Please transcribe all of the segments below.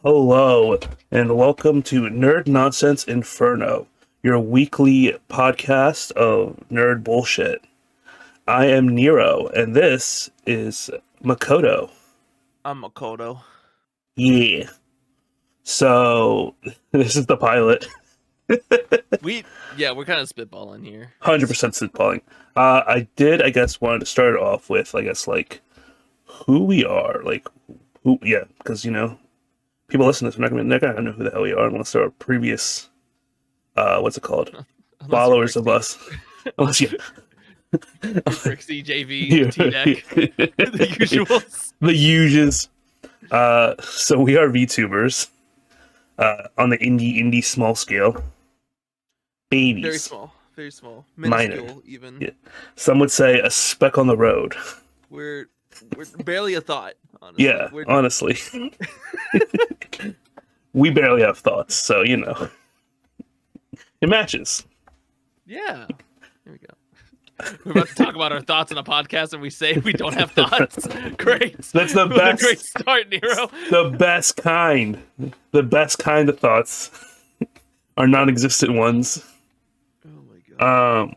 Hello, and welcome to Nerd Nonsense Inferno, your weekly podcast of nerd bullshit. I am Nero, and this is Makoto. I'm Makoto. Yeah. So, this is the pilot. We're kind of spitballing here. 100% spitballing. I wanted to start off with, who we are. Because, people listen to this, they're not gonna know who the hell we are unless they're previous, what's it called? Followers of us. Unless you Brixie, JV, T-Deck, the usuals. The uses. So we are VTubers on the indie small scale. Babies. Very small. Minuscule, minor. even. Yeah. Some would say a speck on the road. We're barely a thought, honestly. Yeah, honestly. We barely have thoughts, so, it matches. Yeah. Here we go. We're about to talk about our thoughts in a podcast and we say we don't have thoughts. Great. That's the best. Great start, Nero. The best kind. The best kind of thoughts are non-existent ones. Oh my god.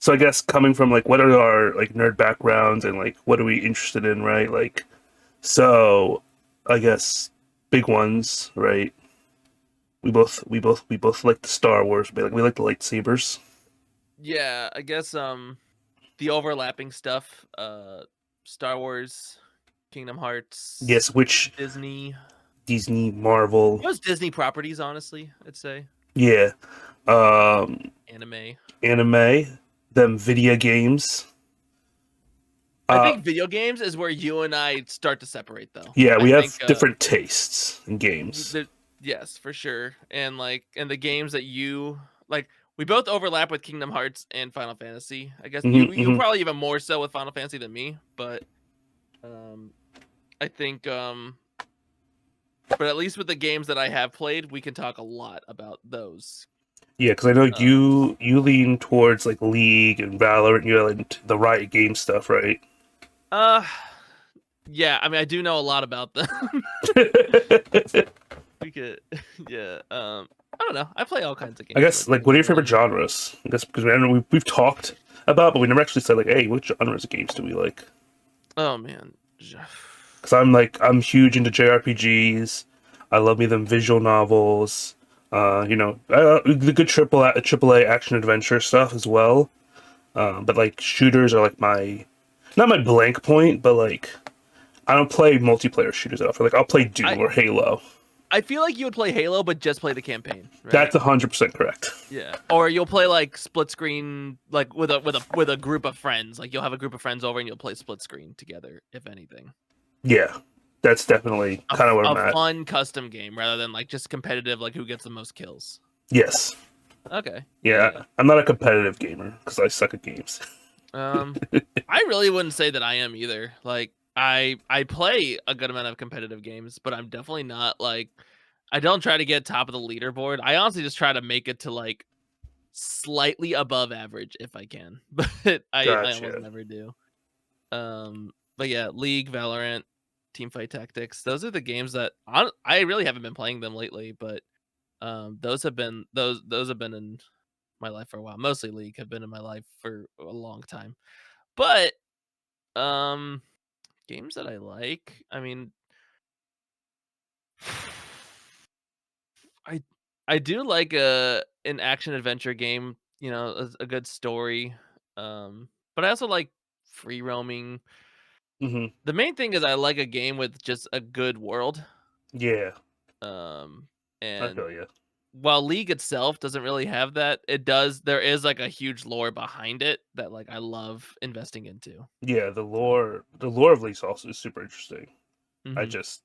So I guess coming from what are our nerd backgrounds and what are we interested in, right? So I guess big ones, right? We both like the Star Wars, but we like the lightsabers. Yeah, I guess the overlapping stuff, Star Wars, Kingdom Hearts. Yes, which Disney, Marvel. Most Disney properties, honestly, I'd say. Yeah. Anime. Them video games. I think video games is where you and I start to separate, though. Yeah, we have different tastes in games. Yes, for sure. And the games that you like, we both overlap with Kingdom Hearts and Final Fantasy. I guess you probably even more so with Final Fantasy than me, but I think but at least with the games that I have played, we can talk a lot about those. Yeah, because I know you lean towards League and Valorant. You're into the Riot game stuff, right? Yeah. I mean, I do know a lot about them. We could, yeah. I don't know. I play all kinds of games. I guess what are your favorite genres? I guess because we've talked about, but we never actually said hey, what genres of games do we like? Oh man. Because I'm huge into JRPGs. I love me them visual novels. The good AAA action adventure stuff as well. But shooters are not my blank point, but I don't play multiplayer shooters often. I'll play Doom or Halo. I feel like you would play Halo, but just play the campaign. Right? That's 100% correct. Yeah, or you'll play split screen, with a group of friends. You'll have a group of friends over and you'll play split screen together, if anything. Yeah, that's definitely kind of where I'm at. A fun custom game rather than just competitive, who gets the most kills. Yes. Okay. Yeah, I'm not a competitive gamer because I suck at games. I really wouldn't say that I am either. I play a good amount of competitive games, but I'm definitely not I don't try to get top of the leaderboard. I honestly just try to make it to slightly above average if I can, but I almost never do. But yeah, League, Valorant, Teamfight Tactics, those are the games that I really haven't been playing them lately, but those have been in my life for a while. Mostly League have been in my life for a long time. But games that I like, I mean, I do like an action adventure game, a good story. But I also like free roaming. Mm-hmm. The main thing is I like a game with just a good world. Yeah. And I feel you. While League itself doesn't really have that, there is a huge lore behind it that I love investing into. Yeah, the lore of League also is super interesting. Mm-hmm. I just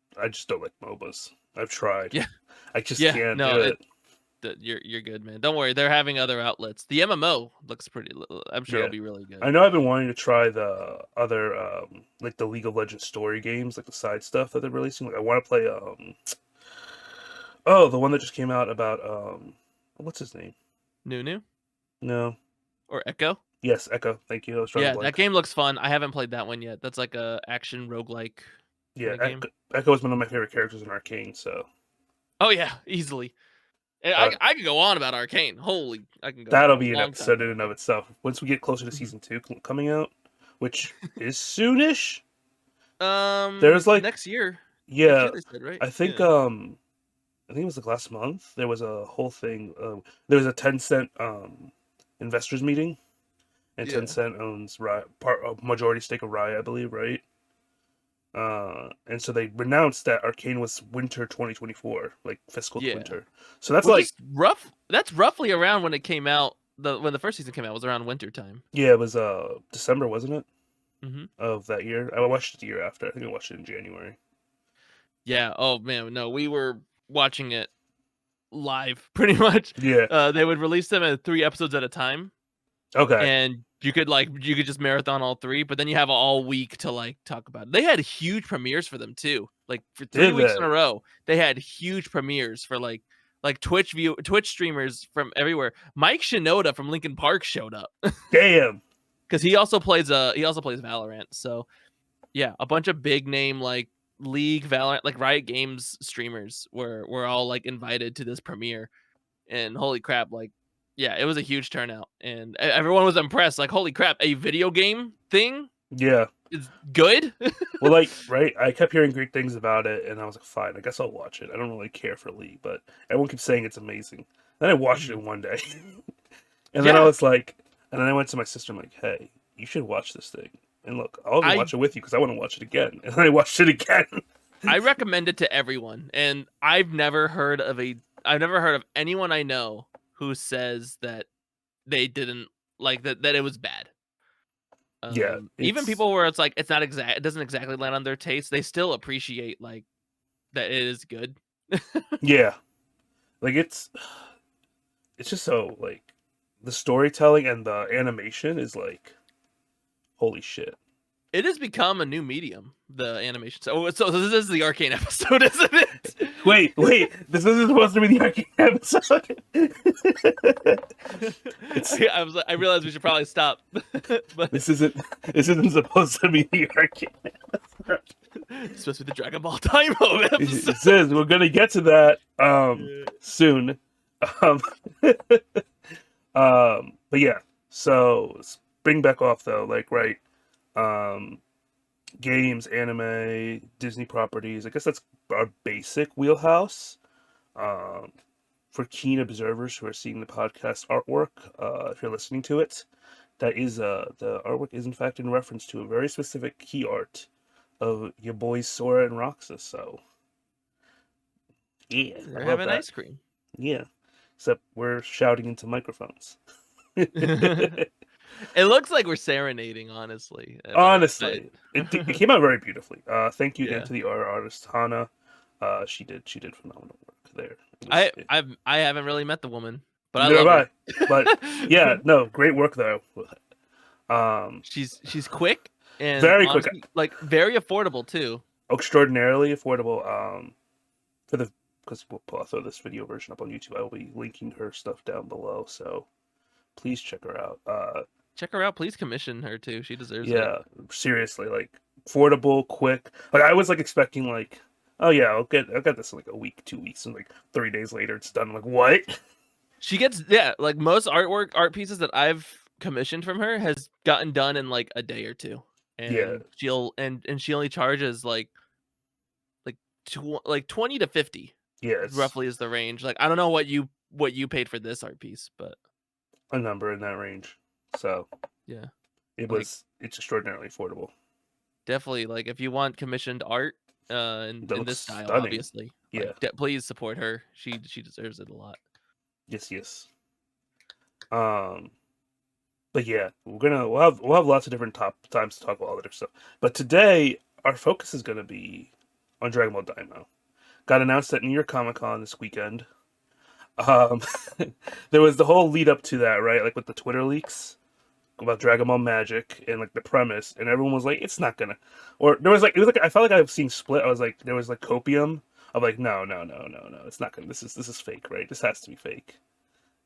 don't like MOBAs. I've tried. Yeah. I just can't do it. You're good, man. Don't worry. They're having other outlets. The MMO looks pretty. I'm sure it'll be really good. I know I've been wanting to try the other the League of Legends story games, the side stuff that they're releasing. I want to play the one that just came out about what's his name? Nunu? No. Or Echo? Yes, Echo. Thank you. I was trying to that game looks fun. I haven't played that one yet. That's a action roguelike. Yeah, Echo is one of my favorite characters in Arcane, so Oh yeah, easily. And Uh, I could go on about Arcane. Holy, I can go that'll for a be an long time episode in about and of that. itself. Once we get closer to Mhm. season 2 coming out, which is soonish. There's like, Next year. Next yeah, year they said, right? I think Yeah. um I think it was like last month. There was a whole thing. There was a Tencent investors meeting, and Yeah. Tencent owns Riot, part a majority stake of Riot, I believe, right? And so they announced that Arcane was winter 2024, like fiscal Yeah. winter. So that's Which like, is rough. That's roughly around when it came out. When the first season came out was around winter time. yeah, it was December, wasn't it, Hmm. of that year? I watched it the year after. I think I watched it in January. Yeah. Oh man, no, we were watching it live pretty much. Yeah. They would release them at 3 episodes at a time, Okay. and you could just marathon all three, but then you have all week to like talk about it. They had huge premieres for them too. Like for three Did weeks in they? a row, they had huge premieres for like Twitch streamers from everywhere. Mike Shinoda from Linkin Park showed up Damn. because he also plays Valorant. So yeah, a bunch of big name like League, Valorant, like Riot Games streamers were all like invited to this premiere, and holy crap, like yeah, it was a huge turnout, and everyone was impressed. Like holy crap, a video game thing Yeah. is good. Well, like, right, I kept hearing great things about it, and I was like, fine, I guess I'll watch it. I don't really care for League, but everyone keeps saying it's amazing. Then I watched it Mhm. in one day, and then I Yeah, was like, and then I went to my sister, I'm like, hey, you should watch this thing. And look, I'll even I watch it with you because I want to watch it again. And then I watched it again. I recommend it to everyone, and I've never heard of anyone I know who says that they didn't like that it was bad. Yeah, Even it's, people where it's like it doesn't exactly land on their taste, they still appreciate like that it is good. yeah, like it's just so, like, the storytelling and the animation is like, holy shit. It has become a new medium, the animation. So this is the Arcane episode, isn't it? Wait, this isn't supposed to be the Arcane episode. It's I realized we should probably stop, but This isn't supposed to be the Arcane. it's supposed to be the Dragon Ball Daimyo It episode. says we're gonna get to that Yeah. soon. Um, but yeah, so bring back off though, like, right, um, games, anime, Disney properties. I guess that's our basic wheelhouse. Um, for keen observers who are seeing the podcast artwork, if you're listening to it, that is the artwork is in fact in reference to a very specific key art of your boys Sora and Roxas. So yeah, I They're love having that. ice cream. Yeah, except we're shouting into microphones. It looks like we're serenading, honestly. Honestly, it came out very beautifully. Thank you again Yeah. to the artist Hana. She did phenomenal work there. I haven't really met the woman, but I Neither love have her. I. But yeah, no, great work though. She's quick and Very quick, honestly like very affordable too. extraordinarily affordable. For the because I'll throw this video version up on YouTube. I will be linking her stuff down below, so please check her out. Check her out. Please commission her too. She deserves it. Yeah, seriously, like, affordable, quick. Like, I was like expecting, like, oh yeah, I'll get this in like a week, 2 weeks, and like 3 days later it's done. I'm like, what? She gets like most art pieces that I've commissioned from her has gotten done in like a day or two. Yeah, And she only charges like 20 to 50 yeah, it's roughly is the range. Like I don't know what you paid for this art piece, but a number in that range. So yeah. Like it's extraordinarily affordable. definitely like if you want commissioned art That in looks this style stunning. obviously, Yeah, like please support her. She deserves it a lot. yes. Um, but yeah, we'll have lots of different times to talk about all that stuff. But today our focus is gonna be on Dragon Ball Daimyo. Got announced at New York Comic Con this weekend. Um, there was the whole lead up to that, right? Like with the Twitter leaks about Dragon Ball Magic and like the premise, and everyone was like, "It's not gonna," or there was like, it was like I felt like I was seeing split. I was like, there was like copium of like, no, it's not gonna. This is fake, right? This has to be fake.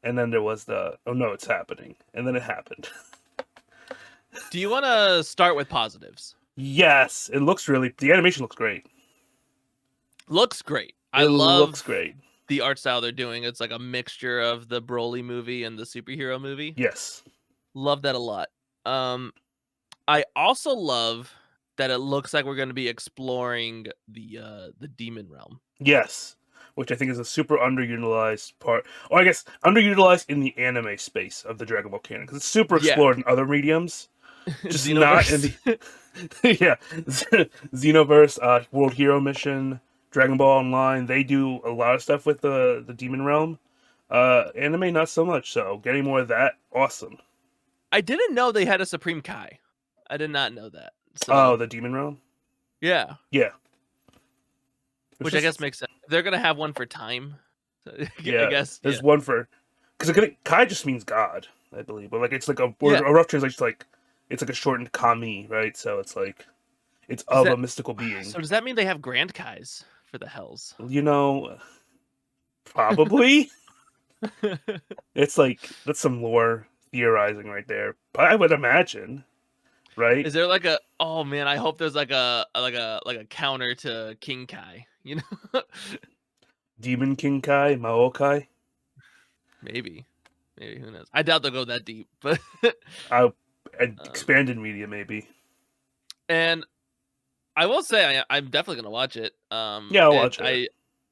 And then there was the, oh no, it's happening, and then it happened. Do you want to start with positives? Yes, it looks really. The animation looks great. Looks great. I looks love great. the art style they're doing. It's like a mixture of the Broly movie and the superhero movie. Yes. Love that a lot. I also love that it looks like we're going to be exploring the demon realm. Yes. Which I think is a super underutilized part. Or I guess underutilized in the anime space of the Dragon Ball canon. Because it's super Yeah. explored in other mediums. Just not in Xenoverse. the yeah. Xenoverse, World Hero Mission, Dragon Ball Online, they do a lot of stuff with the Demon Realm. Anime not so much, so getting more of that, awesome. I didn't know they had a Supreme Kai. I did not know that. Oh, So, the Demon Realm? yeah. Yeah. It's Which I guess just makes sense. They're going to have one for time. So, I yeah. guess, yeah. There's one for because Kai just means God, I believe. But like it's like a word Yeah. a rough translation like it's like a shortened kami, right? So it's like it's Does of a that, mystical being. so does that mean they have Grand Kais for the Hells? You know, probably. It's like that's some lore theorizing right there. But I would imagine, right? Is there like a oh man, I hope there's like a counter to King Kai, you know? Demon King Kai, Maokai. Maybe. Maybe who knows? I doubt they'll go that deep, but I um, expanded media maybe. and I will say I'm definitely gonna watch it. Yeah, I'll watch it.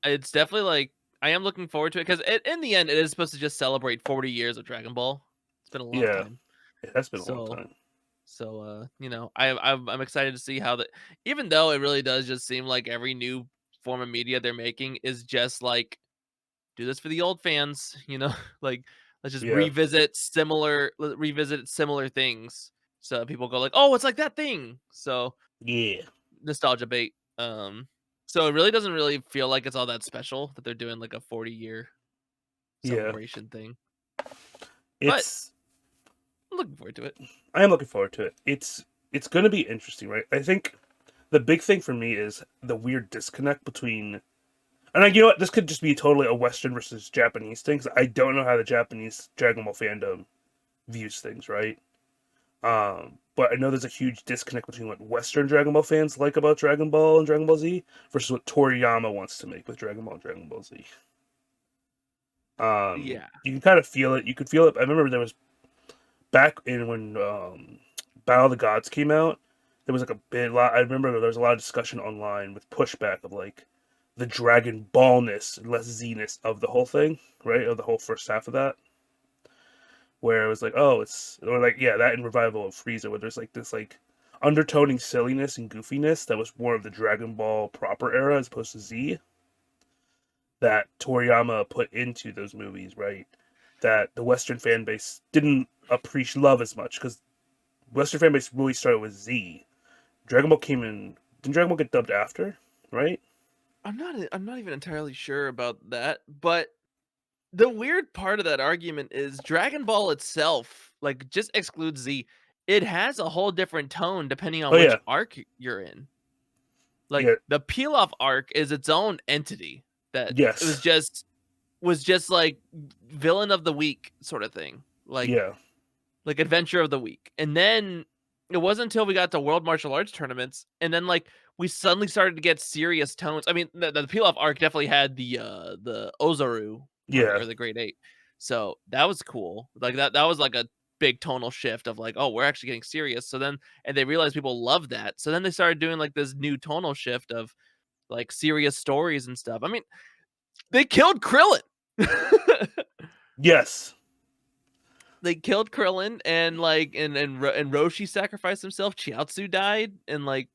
It's definitely like I am looking forward to it because in the end it is supposed to just celebrate 40 years of Dragon Ball. It's been a long Yeah, time, it has been a long so time. you know I'm excited to see how that. Even though it really does just seem like every new form of media they're making is just like do this for the old fans, you know, like let's just Yeah, revisit similar things. So people go like, "Oh, it's like that thing." So yeah, nostalgia bait. So it really doesn't really feel like it's all that special that they're doing like a 40-year yeah. celebration thing. But It's I'm looking forward to it. I am looking forward to it. It's going to be interesting, right? I think the big thing for me is the weird disconnect between, and you know what, this could just be totally a Western versus Japanese thing. 'Cause I don't know how the Japanese Dragon Ball fandom views things, right? But I know there's a huge disconnect between what Western Dragon Ball fans like about Dragon Ball and Dragon Ball Z versus what Toriyama wants to make with Dragon Ball and Dragon Ball Z. Yeah. You can kind of feel it. You could feel it. I remember there was back in when Battle of the Gods came out. There was like a bit lot. I remember there was a lot of discussion online with pushback of like the Dragon Ballness and less Z-ness of the whole thing, right? Of the whole first half of that, where it was like, oh, it's or like yeah, that in Revival of Frieza, where there's like this like undertoning silliness and goofiness that was more of the Dragon Ball proper era as opposed to Z that Toriyama put into those movies, right? That the Western fan base didn't appreciate love as much because Western fan base really started with Z. Dragon Ball came in. Didn't Dragon Ball get dubbed after? Right? I'm not even entirely sure about that, but the weird part of that argument is Dragon Ball itself, like just excludes Z. It has a whole different tone depending on Oh which yeah, arc you're in. Like yeah, the peel off arc is its own entity that it yes, was just like villain of the week sort of thing. yeah, Like adventure of the week. And then it wasn't until we got to world martial arts tournaments and then like we suddenly started to get serious tones. I mean, the peel off arc definitely had the Ozaru arc yeah, or the Great Eight. So that was cool. Like that was like a big tonal shift of like, oh, we're actually getting serious. So then and they realized people love that. So then they started doing like this new tonal shift of like serious stories and stuff. I mean, they killed Krillin. yes, They killed Krillin and like and Roshi sacrificed himself. Chiaotzu died and like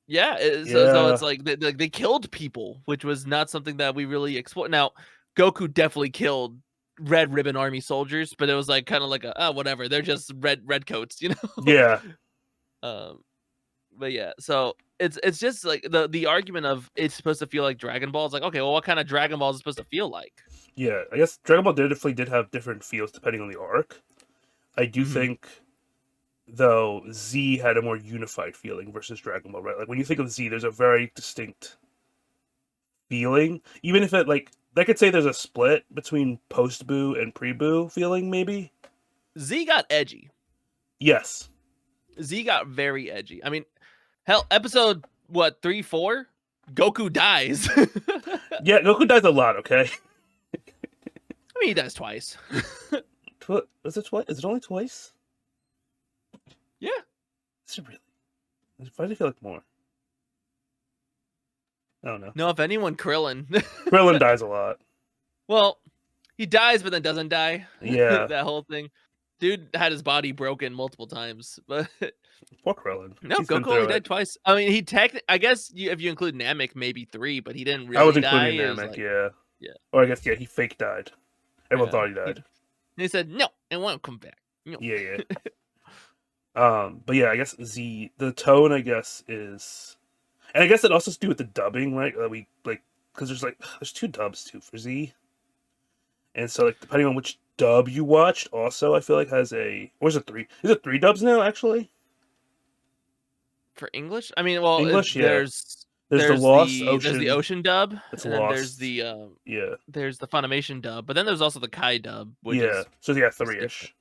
yeah. So yeah, it's like they killed people, which was not something that we really explored. Now Goku definitely killed Red Ribbon Army soldiers, but it was like kind of like a oh, whatever. They're just red coats, you know. yeah, um, but yeah, so it's just like the argument of it's supposed to feel like Dragon Ball is like okay, well, what kind of Dragon Ball is it supposed to feel like? yeah. I guess Dragon Ball definitely did have different feels depending on the arc. I do Mm-hmm. think though Z had a more unified feeling versus Dragon Ball, right? Like when you think of Z, there's a very distinct feeling, even if it like I could say there's a split between post Boo and pre Boo feeling, maybe. Z got edgy. Yes. Z got very edgy. I mean, hell, episode what 3, 4, Goku dies. Yeah, Goku dies a lot. Okay. I mean, he dies twice. Is it twice? Is it only twice? Yeah. Is it really? Why do I feel like more? I don't know. No, if anyone, Krillin. Krillin dies a lot. Well, he dies, but then doesn't die. Yeah. That whole thing. Dude had his body broken multiple times, but Poor Krillin. no, He's been Goku only through died it. twice. I mean, I guess if you include Namek, maybe 3, but he didn't really I was die. including It was Namek, like, yeah. yeah. Or I guess, yeah, he fake died. Everyone Yeah. thought he died. He said, no, it won't come back. No. Yeah. But yeah, I guess the tone, I guess, is, and I guess it also has to do with the dubbing, right? We like, because there's 2 dubs too for Z, and so like depending on which dub you watched, also I feel like has or is it 3? Is it 3 dubs now? Actually, For English? I mean, well, English, yeah. there's the Lost there's Ocean. the Ocean dub, It's and then Lost. there's the Yeah. there's the Funimation dub, but then there's also the Kai dub, which Yeah. is So yeah, different. 3-ish.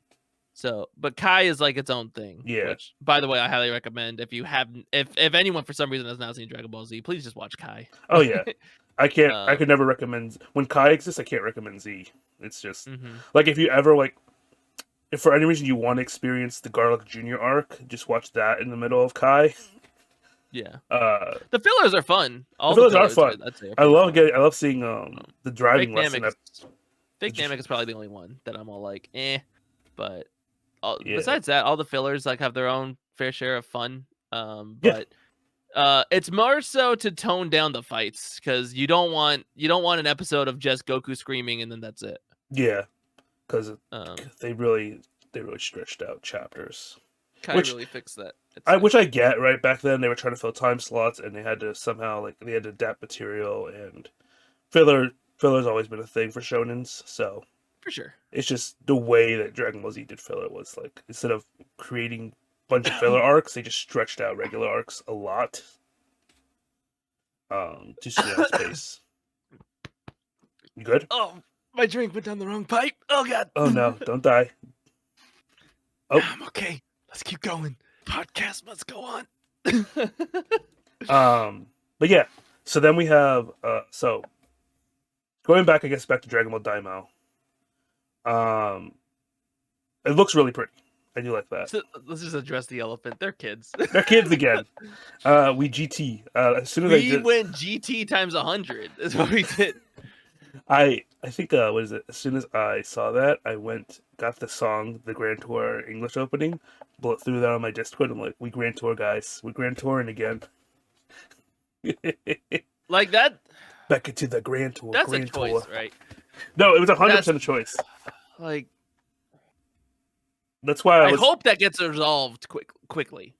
So, but Kai is like its own thing. Yeah. Which, by the way, I highly recommend if you haven't, if anyone for some reason has not seen Dragon Ball Z, please just watch Kai. Oh yeah. I can't. I could never recommend when Kai exists. I can't recommend Z. It's just like if you ever like, if for any reason you want to experience the Garlic Junior arc, just watch that in the middle of Kai. Yeah. The fillers are fun. All fillers are fun. I'd say I love seeing the driving lesson. Fake Namek is probably the only one that I'm all like, but Yeah. besides that, all the fillers like have their own fair share of fun. But it's more so to tone down the fights because you don't want an episode of just Goku screaming and then that's it. Yeah, because they really stretched out chapters. Kai really fixed that. Which I get, right? Back then they were trying to fill time slots and they had to somehow they had to adapt material, and filler's always been a thing for shonens, so for sure. It's just the way that Dragon Ball Z did filler was like, instead of creating a bunch of filler arcs, they just stretched out regular arcs a lot. To stay on space. You good? Oh, my drink went down the wrong pipe. Oh god. Oh no, don't die. Oh, I'm okay. Let's keep going. Podcast must go on. But yeah. So then we have so going back, I guess, back to Dragon Ball Daimao. It looks really pretty. I do like that. So let's just address the elephant. They're kids. They're kids again. We GT. As soon as we went GT times 100 is what we did. I think what is it? As soon as I saw that, I got the song, the Grand Tour English opening, threw that on my Discord. I'm like, we Grand Tour guys, we Grand Touring again. Like that. Back into the Grand Tour. That's Grand a choice, Tour. right? No, it was 100% a choice. Like, that's why I hope that gets resolved quickly.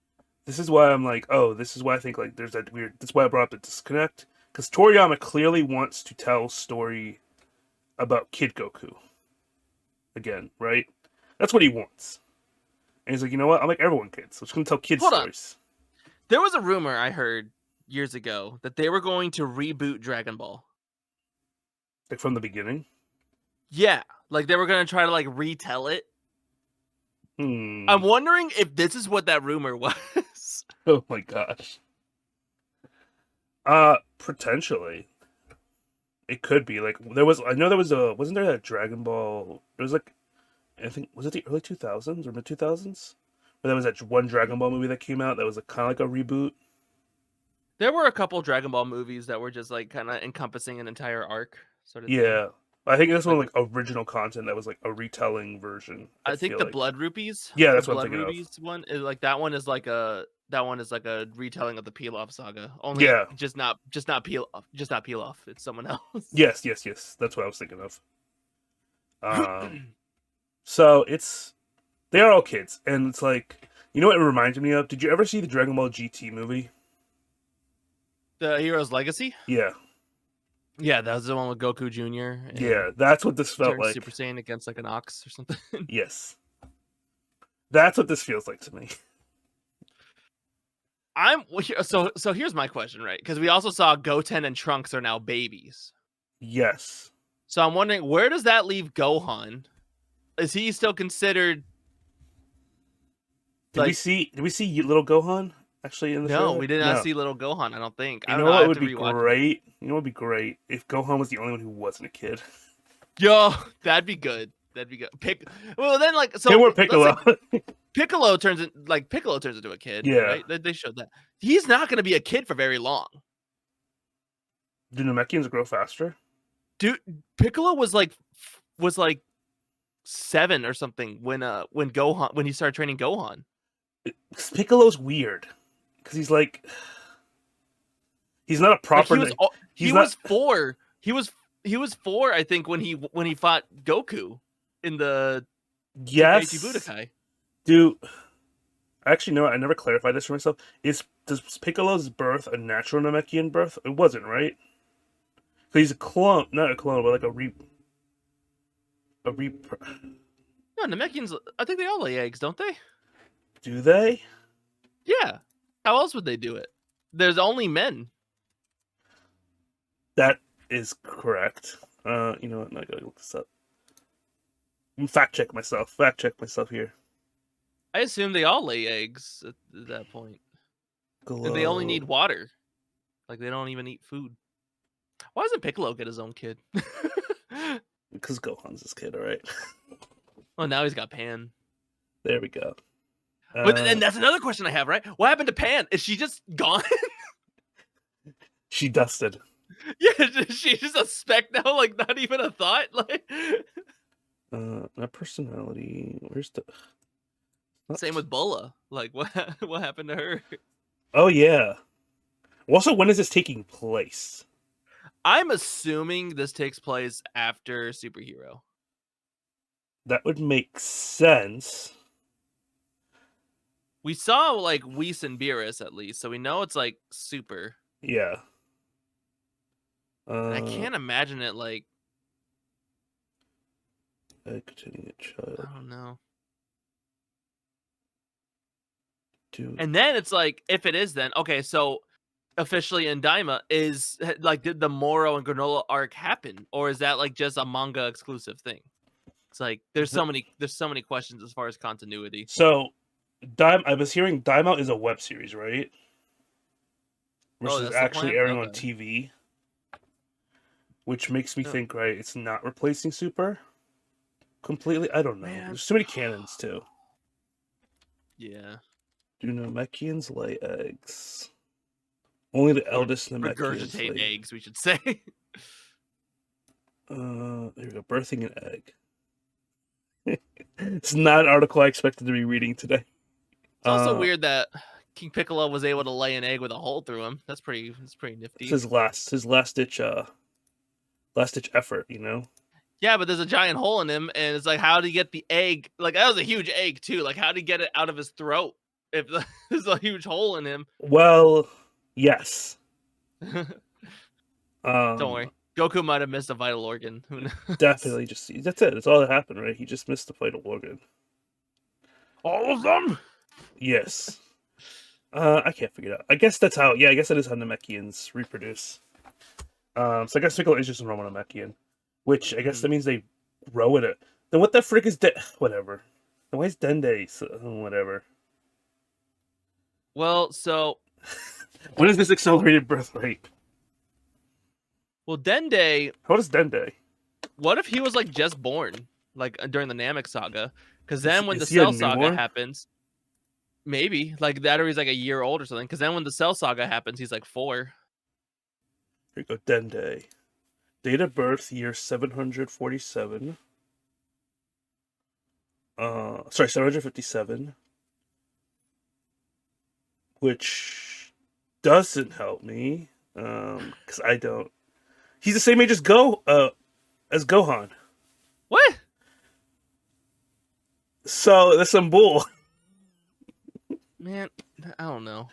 This is why I'm like, oh, this is why I think like there's that weird. That's why I brought up the disconnect, because Toriyama clearly wants to tell a story about Kid Goku. Again, right? That's what he wants. And he's like, you know what? I'm like everyone kids. So I'm just gonna tell kids stories. There was a rumor I heard years ago that they were going to reboot Dragon Ball. Like from the beginning? Yeah. Like they were gonna try to like retell it. I'm wondering if this is what that rumor was. Oh my gosh. Potentially. It could be. Like wasn't there that Dragon Ball, it was like, I think, was it the early 2000s or mid 2000s? Where there was that one Dragon Ball movie that came out that was like kind of like a reboot. There were a couple Dragon Ball movies that were just like kind of encompassing an entire arc sort of Yeah. thing. I think this one like original content that was like a retelling version. I think the Blood Rupees. Yeah, that's the what I'm Blood thinking Rupees one is like that one is like a retelling of the Peel Off saga. Only just not Peel Off. It's someone else. Yes. That's what I was thinking of. So they are all kids, and it's like, you know what it reminded me of? Did you ever see the Dragon Ball GT movie? The Hero's Legacy? Yeah. Yeah, that was the one with Goku Jr. Yeah, that's what this felt like. Super Saiyan against like an ox or something. Yes. That's what this feels like to me. So here's my question, right? Because we also saw Goten and Trunks are now babies. Yes. So I'm wondering, where does that leave Gohan? Is he still considered? Did we see little Gohan? Actually, in the No, trailer? we did not No. see little Gohan. I don't think. I You don't know know. I what have would to be rewatch it. great? You know what would be great? If Gohan was the only one who wasn't a kid. Yo, that'd be good. That'd be good. Well, then like Him so. or Let's say Piccolo. Piccolo turns into a kid, Yeah. right? They showed that he's not going to be a kid for very long. Do Namekians grow faster? Dude, Piccolo was like 7 or something when he started training Gohan. Piccolo's weird because he's like he's not a proper. Like he was 4. He was 4, I think, when he fought Goku in the Yes, Tenkaichi Budokai. dude. Actually, no, I never clarified this for myself. Does Piccolo's birth a natural Namekian birth? It wasn't, right? So he's a clone, not a clone, but like a re. No, Namekians. I think they all lay eggs, don't they? Do they? Yeah. How else would they do it? There's only men. That is correct. You know what? I gotta look this up. Fact check myself here. I assume they all lay eggs at that point. And they only need water. Like they don't even eat food. Why doesn't Piccolo get his own kid? Because Gohan's his kid, alright? Well, now he's got Pan. There we go. But and that's another question I have, right? What happened to Pan? Is she just gone? She dusted. Yeah, she's just a speck now, like not even a thought. Like Not personality. Where's the same with Bulla. Like what happened to her? Oh yeah. Also, when is this taking place? I'm assuming this takes place after Superhero. That would make sense. We saw like Whis and Beerus at least, so we know it's like Super. Yeah. I can't imagine it like. Containing a child. I don't know. Dude. And then it's like, if it is, then okay. So officially in Daima is like, did the Moro and Granola arc happen, or is that like just a manga exclusive thing? It's like there's so many questions as far as continuity. So, I was hearing Daima is a web series, right? Versus actually airing on TV. Which makes me think, right, it's not replacing Super completely. I don't know. Man. There's too many canons too. Yeah. Do Namekians lay eggs? Only the eldest Namekians Regurgitate lay eggs, we should say. There we go. Birthing an egg. It's not an article I expected to be reading today. It's also weird that King Piccolo was able to lay an egg with a hole through him. That's pretty nifty. It's his last ditch effort, you know? Yeah, but there's a giant hole in him, and it's like, how did he get the egg? Like, that was a huge egg, too. Like, how did he get it out of his throat if there's a huge hole in him? Well, yes. Don't worry. Goku might have missed a vital organ. Who knows? Definitely. That's it. That's all that happened, right? He just missed the vital organ. All of them? Yes. I can't figure it out. I guess that's how. Yeah, I guess that is how Namekians reproduce. So I guess Piccolo is just a normal Namekian, which I guess that means they grow it. Then what the frick is whatever? Then why is Dende whatever? Well, so when is this accelerated birth rate? Well, Dende. How old is Dende? What if he was like just born, like during the Namek saga? Because then when the Cell saga happens, maybe like that, or he's like a year old or something. Because then when the Cell saga happens, he's like 4. Here you go, Dende. Date of birth, year 747. 757. Which doesn't help me. Because I don't. He's the same age as Gohan. What? So that's some bull. Man, I don't know.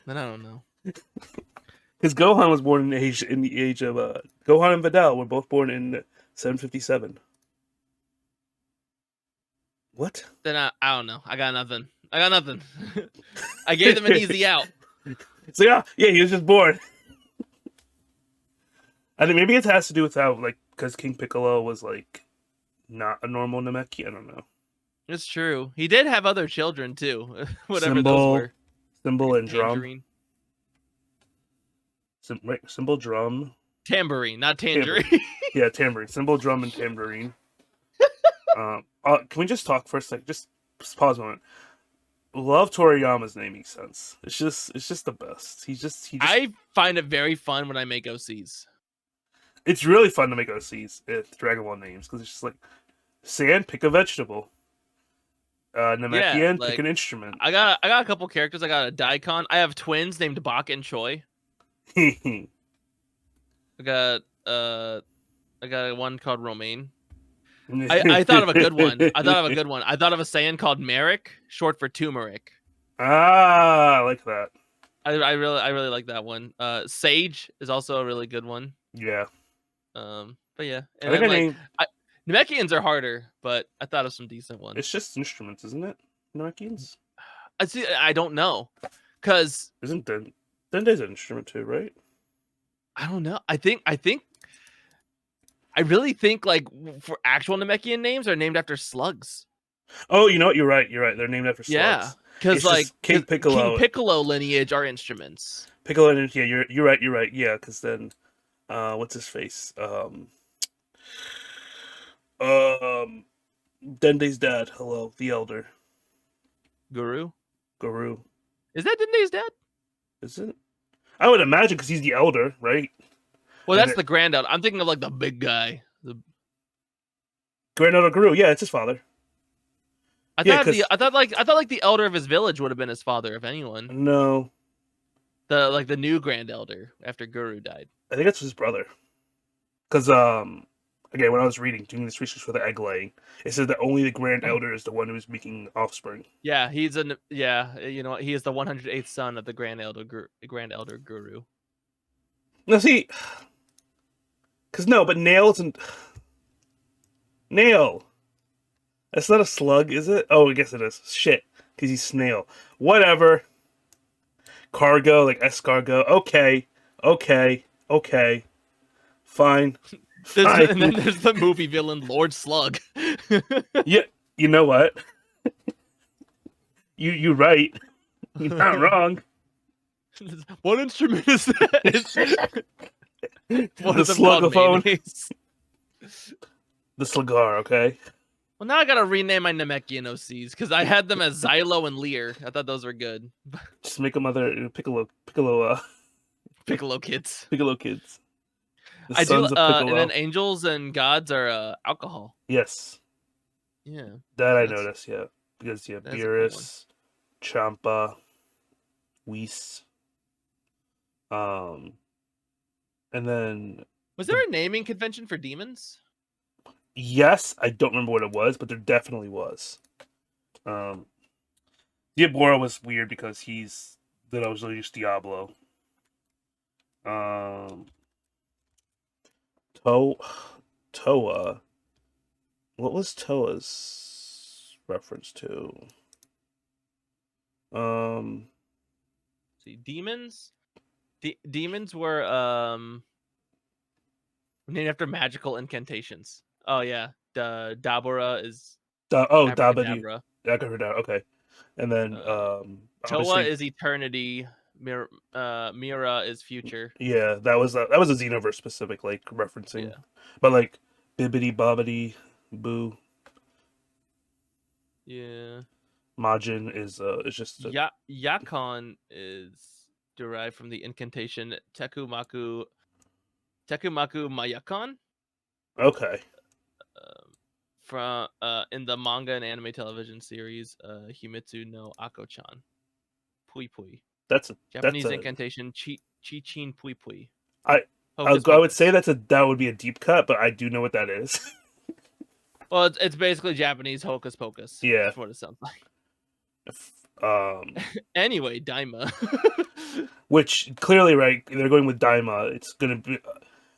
Because Gohan was born in the age of Gohan and Videl were both born in 757. What? Then I don't know. I got nothing. I gave them an easy out. It's like, yeah, he was just born. I think maybe it has to do with how, like, because King Piccolo was like not a normal Namekian. I don't know. It's true. He did have other children too. Whatever those were. Symbol and Drum. Cymbal, drum, Tambourine, not tambourine. tangerine. Yeah, tambourine. Cymbal, drum, and tambourine. Can we just talk for a sec? Just pause a moment. Love Toriyama's name makes sense. It's just the best. He just. I find it very fun when I make OCs. It's really fun to make OCs with Dragon Ball names because it's just like Sand, pick a vegetable. Namekian, pick an instrument. I got a couple characters. I got a Daikon. I have twins named Baka and Choi. I got one called Romaine. I thought of a good one. I thought of a Saiyan called Merrick, short for turmeric. I like that. I really like that one. Sage is also a really good one. Yeah. But yeah, and Namekians are harder, but I thought of some decent ones. It's just instruments, isn't it? Namekians? I don't know, cause isn't Dende's an instrument too, right? I don't know. I really think like for actual Namekian names are named after slugs. Oh, you know what? You're right. They're named after slugs. Yeah, because like King Piccolo lineage are instruments. Piccolo lineage. Yeah, you're right. Yeah, because then, what's his face? Dende's dad. Hello, the elder. Guru. Is that Dende's dad? Is it? I would imagine because he's the elder, right? Well, that's the grand elder. I'm thinking of like the big guy. The Grand Elder Guru. Yeah, it's his father. I thought the elder of his village would have been his father, if anyone. No. The new grand elder after Guru died. I think that's his brother. Because again, when I was doing this research for the egg laying, it said that only the grand elder is the one who's making offspring. Yeah, he is the 108th son of the grand elder Guru. No, see, but Nail isn't. Nail. That's not a slug, is it? Oh, I guess it is. Shit, because he's snail. Whatever. Cargo, like escargot. Okay. Fine. And then there's the movie villain, Lord Slug. Yeah, you know what? You're right. You're not wrong. What instrument is that? The slugophone. The slugar, okay? Well, now I gotta rename my Namekian OCs because I had them as Xylo and Lear. I thought those were good. Just make them other Piccolo kids. Piccolo kids. I do, and then angels and gods are alcohol. Yes. Yeah. That I noticed, yeah. Because Beerus, Champa, Whis. And then was there a naming convention for demons? Yes, I don't remember what it was, but there definitely was. Diabora was weird because he's the Osiris Diablo. Toa. What was Toa's reference to? See, demons. Demons were named after magical incantations. Oh yeah, Dabura is. Dabadi. Okay, and then Toa is eternity. Mira is future. Yeah, that was a Xenoverse specific like referencing, but like Bibbidi Bobbidi Boo. Yeah. Majin is just Yakon is derived from the incantation Tekumaku Mayakon. Okay. From in the manga and anime television series Himitsu no Ako-chan. Pui Pui. That's a Japanese incantation Chi-chin Pui Pui. I would say that would be a deep cut, but I do know what that is. Well, it's basically Japanese hocus pocus. Yeah. That's what it sounds like. Anyway, Daima. Which clearly, right, they're going with Daima. It's gonna be.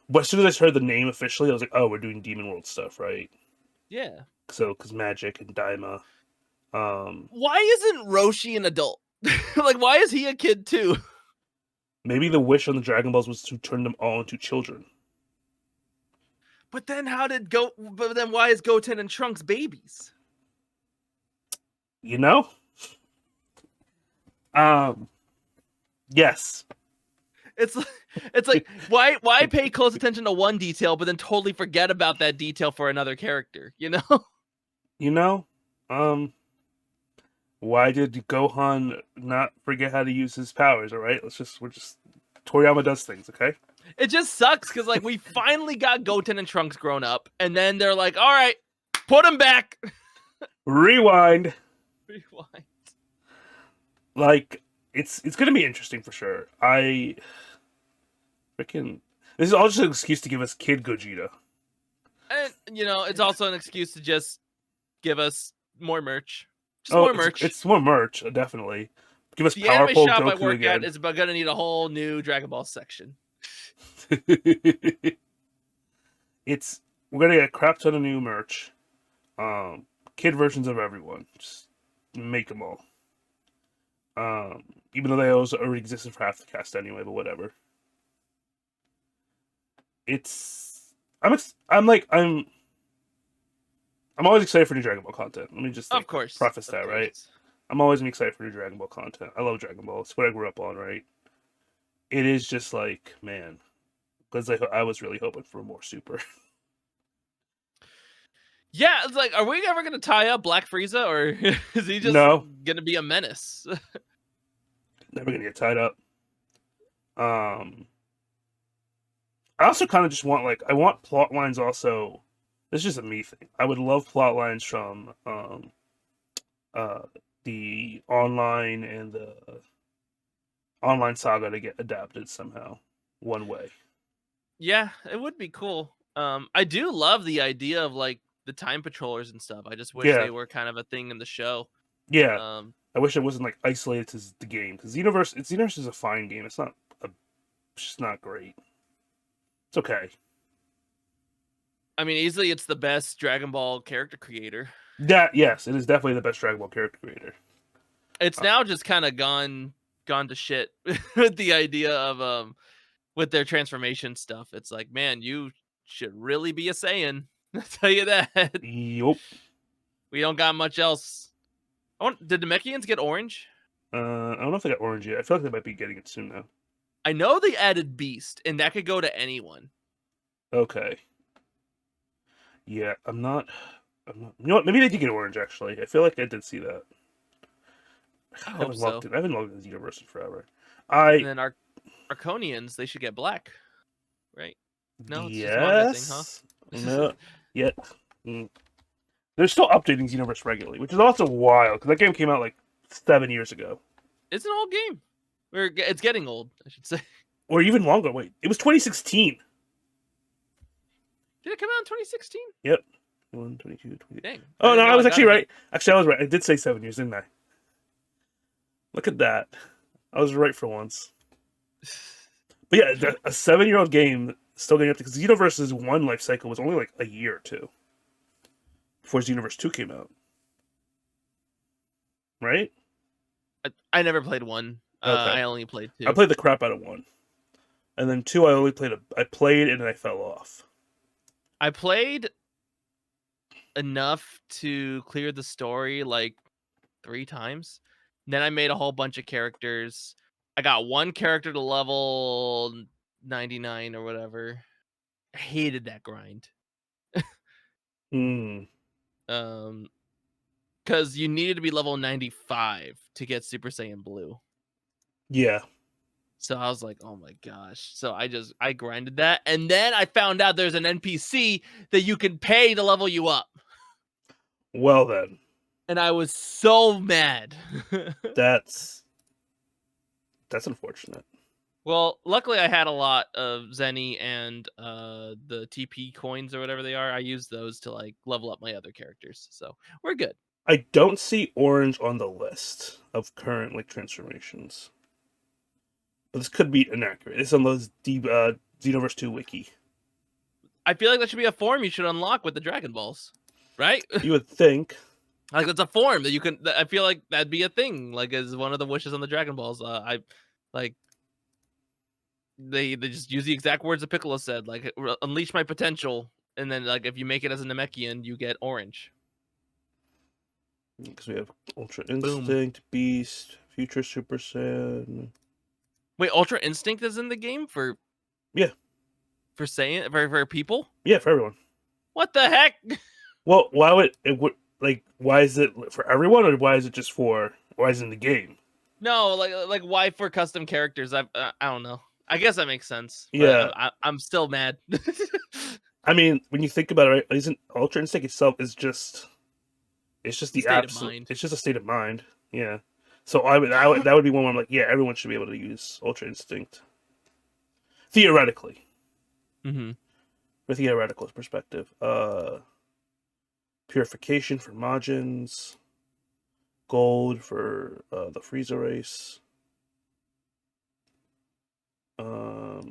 But as soon as I heard the name officially, I was like, "Oh, we're doing Demon World stuff, right?" Yeah. So, because magic and Daima. Why isn't Roshi an adult? Like, why is he a kid too? Maybe the wish on the Dragon Balls was to turn them all into children. But then why is Goten and Trunks babies? You know? Yes. It's like why pay close attention to one detail but then totally forget about that detail for another character, you know? You know, why did Gohan not forget how to use his powers? All right, we're just Toriyama does things, okay? It just sucks because like we finally got Goten and Trunks grown up, and then they're like, "All right, put them back." Rewind. Rewind. Like it's gonna be interesting for sure. I freaking this is all just an excuse to give us Kid Gogeta. And it's also an excuse to just give us more merch. Just Oh, more merch. It's more merch, definitely. Give us The anime powerful shop I Goku work again. at is gonna need a whole new Dragon Ball section. We're gonna get a crap ton of new merch. Kid versions of everyone. Just make them all. Even though they already existed for half the cast anyway, but whatever. I'm always excited for new Dragon Ball content. Let me just Of course. preface that, right? I'm always excited for new Dragon Ball content. I love Dragon Ball. It's what I grew up on, right? It is just like, man, because I was really hoping for more Super. Yeah, it's like, are we ever gonna tie up Black Frieza, or is he just gonna be a menace? Never gonna get tied up. I also kind of just want I want plot lines also. This is just a me thing. I would love plot lines from the online and the online saga to get adapted somehow, one way. Yeah, it would be cool. I do love the idea of like the time patrollers and stuff. I just wish they were kind of a thing in the show. Yeah, I wish it wasn't like isolated to the game because Xenoverse is a fine game. It's just not great. It's okay. I mean, easily it's the best Dragon Ball character creator. Yes, it is definitely the best Dragon Ball character creator. It's now just kind of gone to shit with the idea of with their transformation stuff. It's like, man, you should really be a Saiyan. I'll tell you that. Yup. We don't got much else. Did the Namekians get orange? I don't know if they got orange yet. I feel like they might be getting it soon though. I know they added Beast, and that could go to anyone. Okay. Yeah, I'm not. You know what? Maybe they did get orange. Actually, I feel like I did see that. I haven't looked at the universe in forever. And then our Arconians, they should get black, right? No, it's just a manga thing, huh? No, yet. They're still updating Xenoverse regularly, which is also wild because that game came out like 7 years ago. It's an old game. It's getting old, I should say. Or even longer. Wait, it was 2016. Did it come out in 2016? Yep. 22, 20. Dang. Oh no, I was actually right. Actually, I was right. I did say 7 years, didn't I? Look at that. I was right for once. But yeah, a 7-year-old game still getting up because Xenoverse's one life cycle was only like a year or two before Xenoverse 2 came out. Right? I never played 1. Okay. I only played 2. I played the crap out of 1. And then 2 I played and then I fell off. I played enough to clear the story like 3 times. Then I made a whole bunch of characters. I got one character to level 99 or whatever. I hated that grind. Because you needed to be level 95 to get Super Saiyan Blue. Yeah. So I was like, oh my gosh. So I grinded that. And then I found out there's an NPC that you can pay to level you up. Well then. And I was so mad. That's unfortunate. Well, luckily I had a lot of Zenny and the TP coins or whatever they are. I used those to like level up my other characters. So we're good. I don't see orange on the list of current like transformations. But this could be inaccurate. It's on those Xenoverse 2 wiki. I feel like that should be a form you should unlock with the Dragon Balls. Right? You would think. Like that's a form that you can. I feel like that'd be a thing. Like as one of the wishes on the Dragon Balls. I like. They just use the exact words that Piccolo said. Like unleash my potential, and then like if you make it as a Namekian, you get orange. Because we have Ultra Instinct, Beast, Future Super Saiyan. Wait, Ultra Instinct is in the game for Yeah, for people? yeah, for everyone. What the heck? Well, why would it would like? Why is it for everyone, or why is it just for? Why is it in the game? No, like why for custom characters? I don't know. I guess that makes sense, but Yeah, I'm still mad. I mean, when you think about it, right, isn't Ultra Instinct itself is just it's just The the state of absolute. mind. It's just a state of mind. Yeah. So that would be one where I'm like, yeah, everyone should be able to use Ultra Instinct theoretically, Mm-hmm. with theoretical perspective. Purification for Majins, gold for the Frieza race. Um.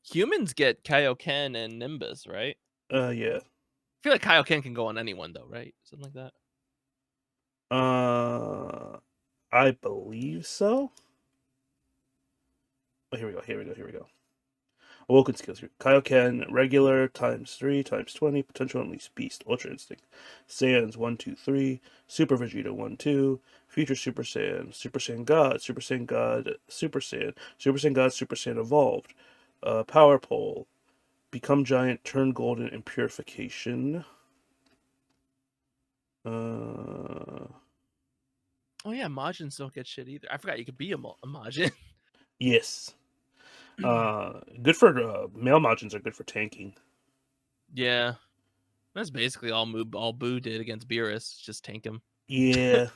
Humans get Kaioken and Nimbus, right? Yeah. I feel like Kaioken can go on anyone though, right? Something like that. I believe so. Oh, here we go. Here we go. Here we go. Awoken skills here. Kaioken regular times 3 times 20. Potential unleashed beast. Ultra instinct. Saiyans 1 2 3. Super Vegeta 1 2. Future Super Saiyan. Super Saiyan God. Super Saiyan God. Super Saiyan. Super Saiyan God. Super Saiyan evolved. Power pole. Become giant. Turn golden. And purification. Oh yeah, Majins don't get shit either. I forgot you could be a Majin. Yes. Good for male Majins are good for tanking. Yeah, that's basically all Boo did against Beerus. Just tank him. Yeah.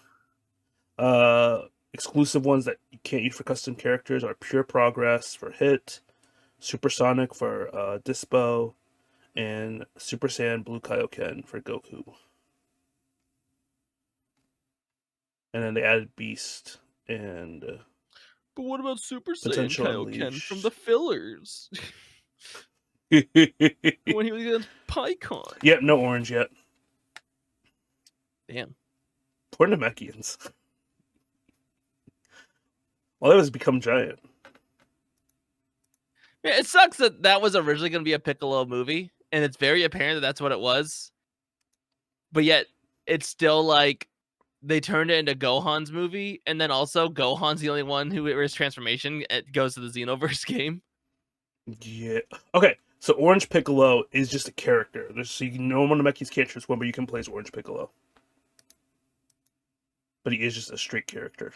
Exclusive ones that you can't use for custom characters are Pure Progress for Hit, Supersonic for Dispo, and Super Saiyan Blue Kaioken for Goku. And then they added Beast and But what about Super Saiyan Potential Kaioken from Unleashed. the fillers? Yep, When he was against Pycon. no orange yet. Damn. Poor Namekians. All that was become giant. Yeah, it sucks that that was originally going to be a Piccolo movie, and it's very apparent that that's what it was. But yet, it's still like they turned it into Gohan's movie, and then also Gohan's the only one who his transformation goes to the Xenoverse game. Yeah. Okay. So Orange Piccolo is just a character. So you no one Namekians can't transform, but you can play as Orange Piccolo. But he is just a straight character.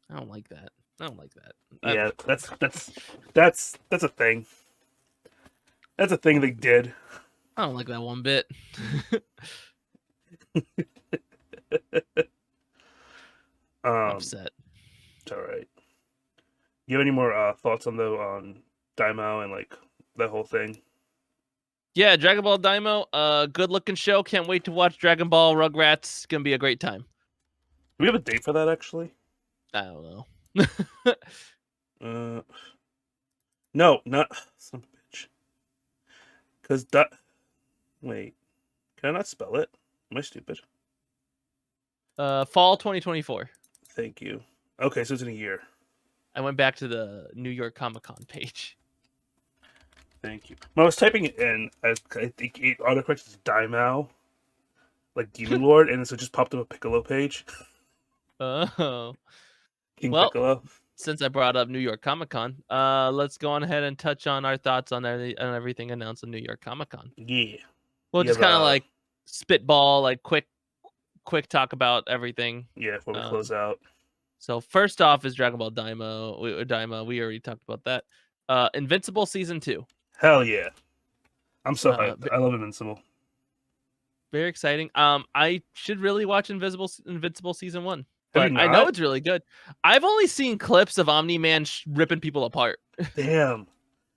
I don't like that. I don't like that. Yeah, that's a thing. That's a thing they did. I don't like that one bit. Upset. It's all right. You have any more thoughts on Daimo and like that whole thing? Yeah, Dragon Ball Daimo, good looking show. Can't wait to watch Dragon Ball Rugrats. Gonna be a great time. Do we have a date for that actually? I don't Uh, know. no, not son of a bitch. Cause that. Wait, can I not spell it? Am I stupid? Fall 2024. Thank you. Okay, so it's in a year. I went back to the New York Comic Con page. Thank you. When I was typing it in, I think it autocorrects as Daimao, like Demon Lord, and so it just popped up a Piccolo page. Oh. King Well, Piccolo. since I brought up New York Comic Con, let's go on ahead and touch on our thoughts on everything announced on New York Comic Con. Yeah. We'll You just have, kind of like spitball, like quick talk about everything. Yeah, before we close out. So first off is Dragon Ball Daima. We already talked about that. Invincible season 2. Hell yeah. I'm so hyped. I love Invincible. Very exciting. I should really watch Invincible season 1. Have But you I know not? it's really good. I've only seen clips of Omni-Man ripping people apart. Damn.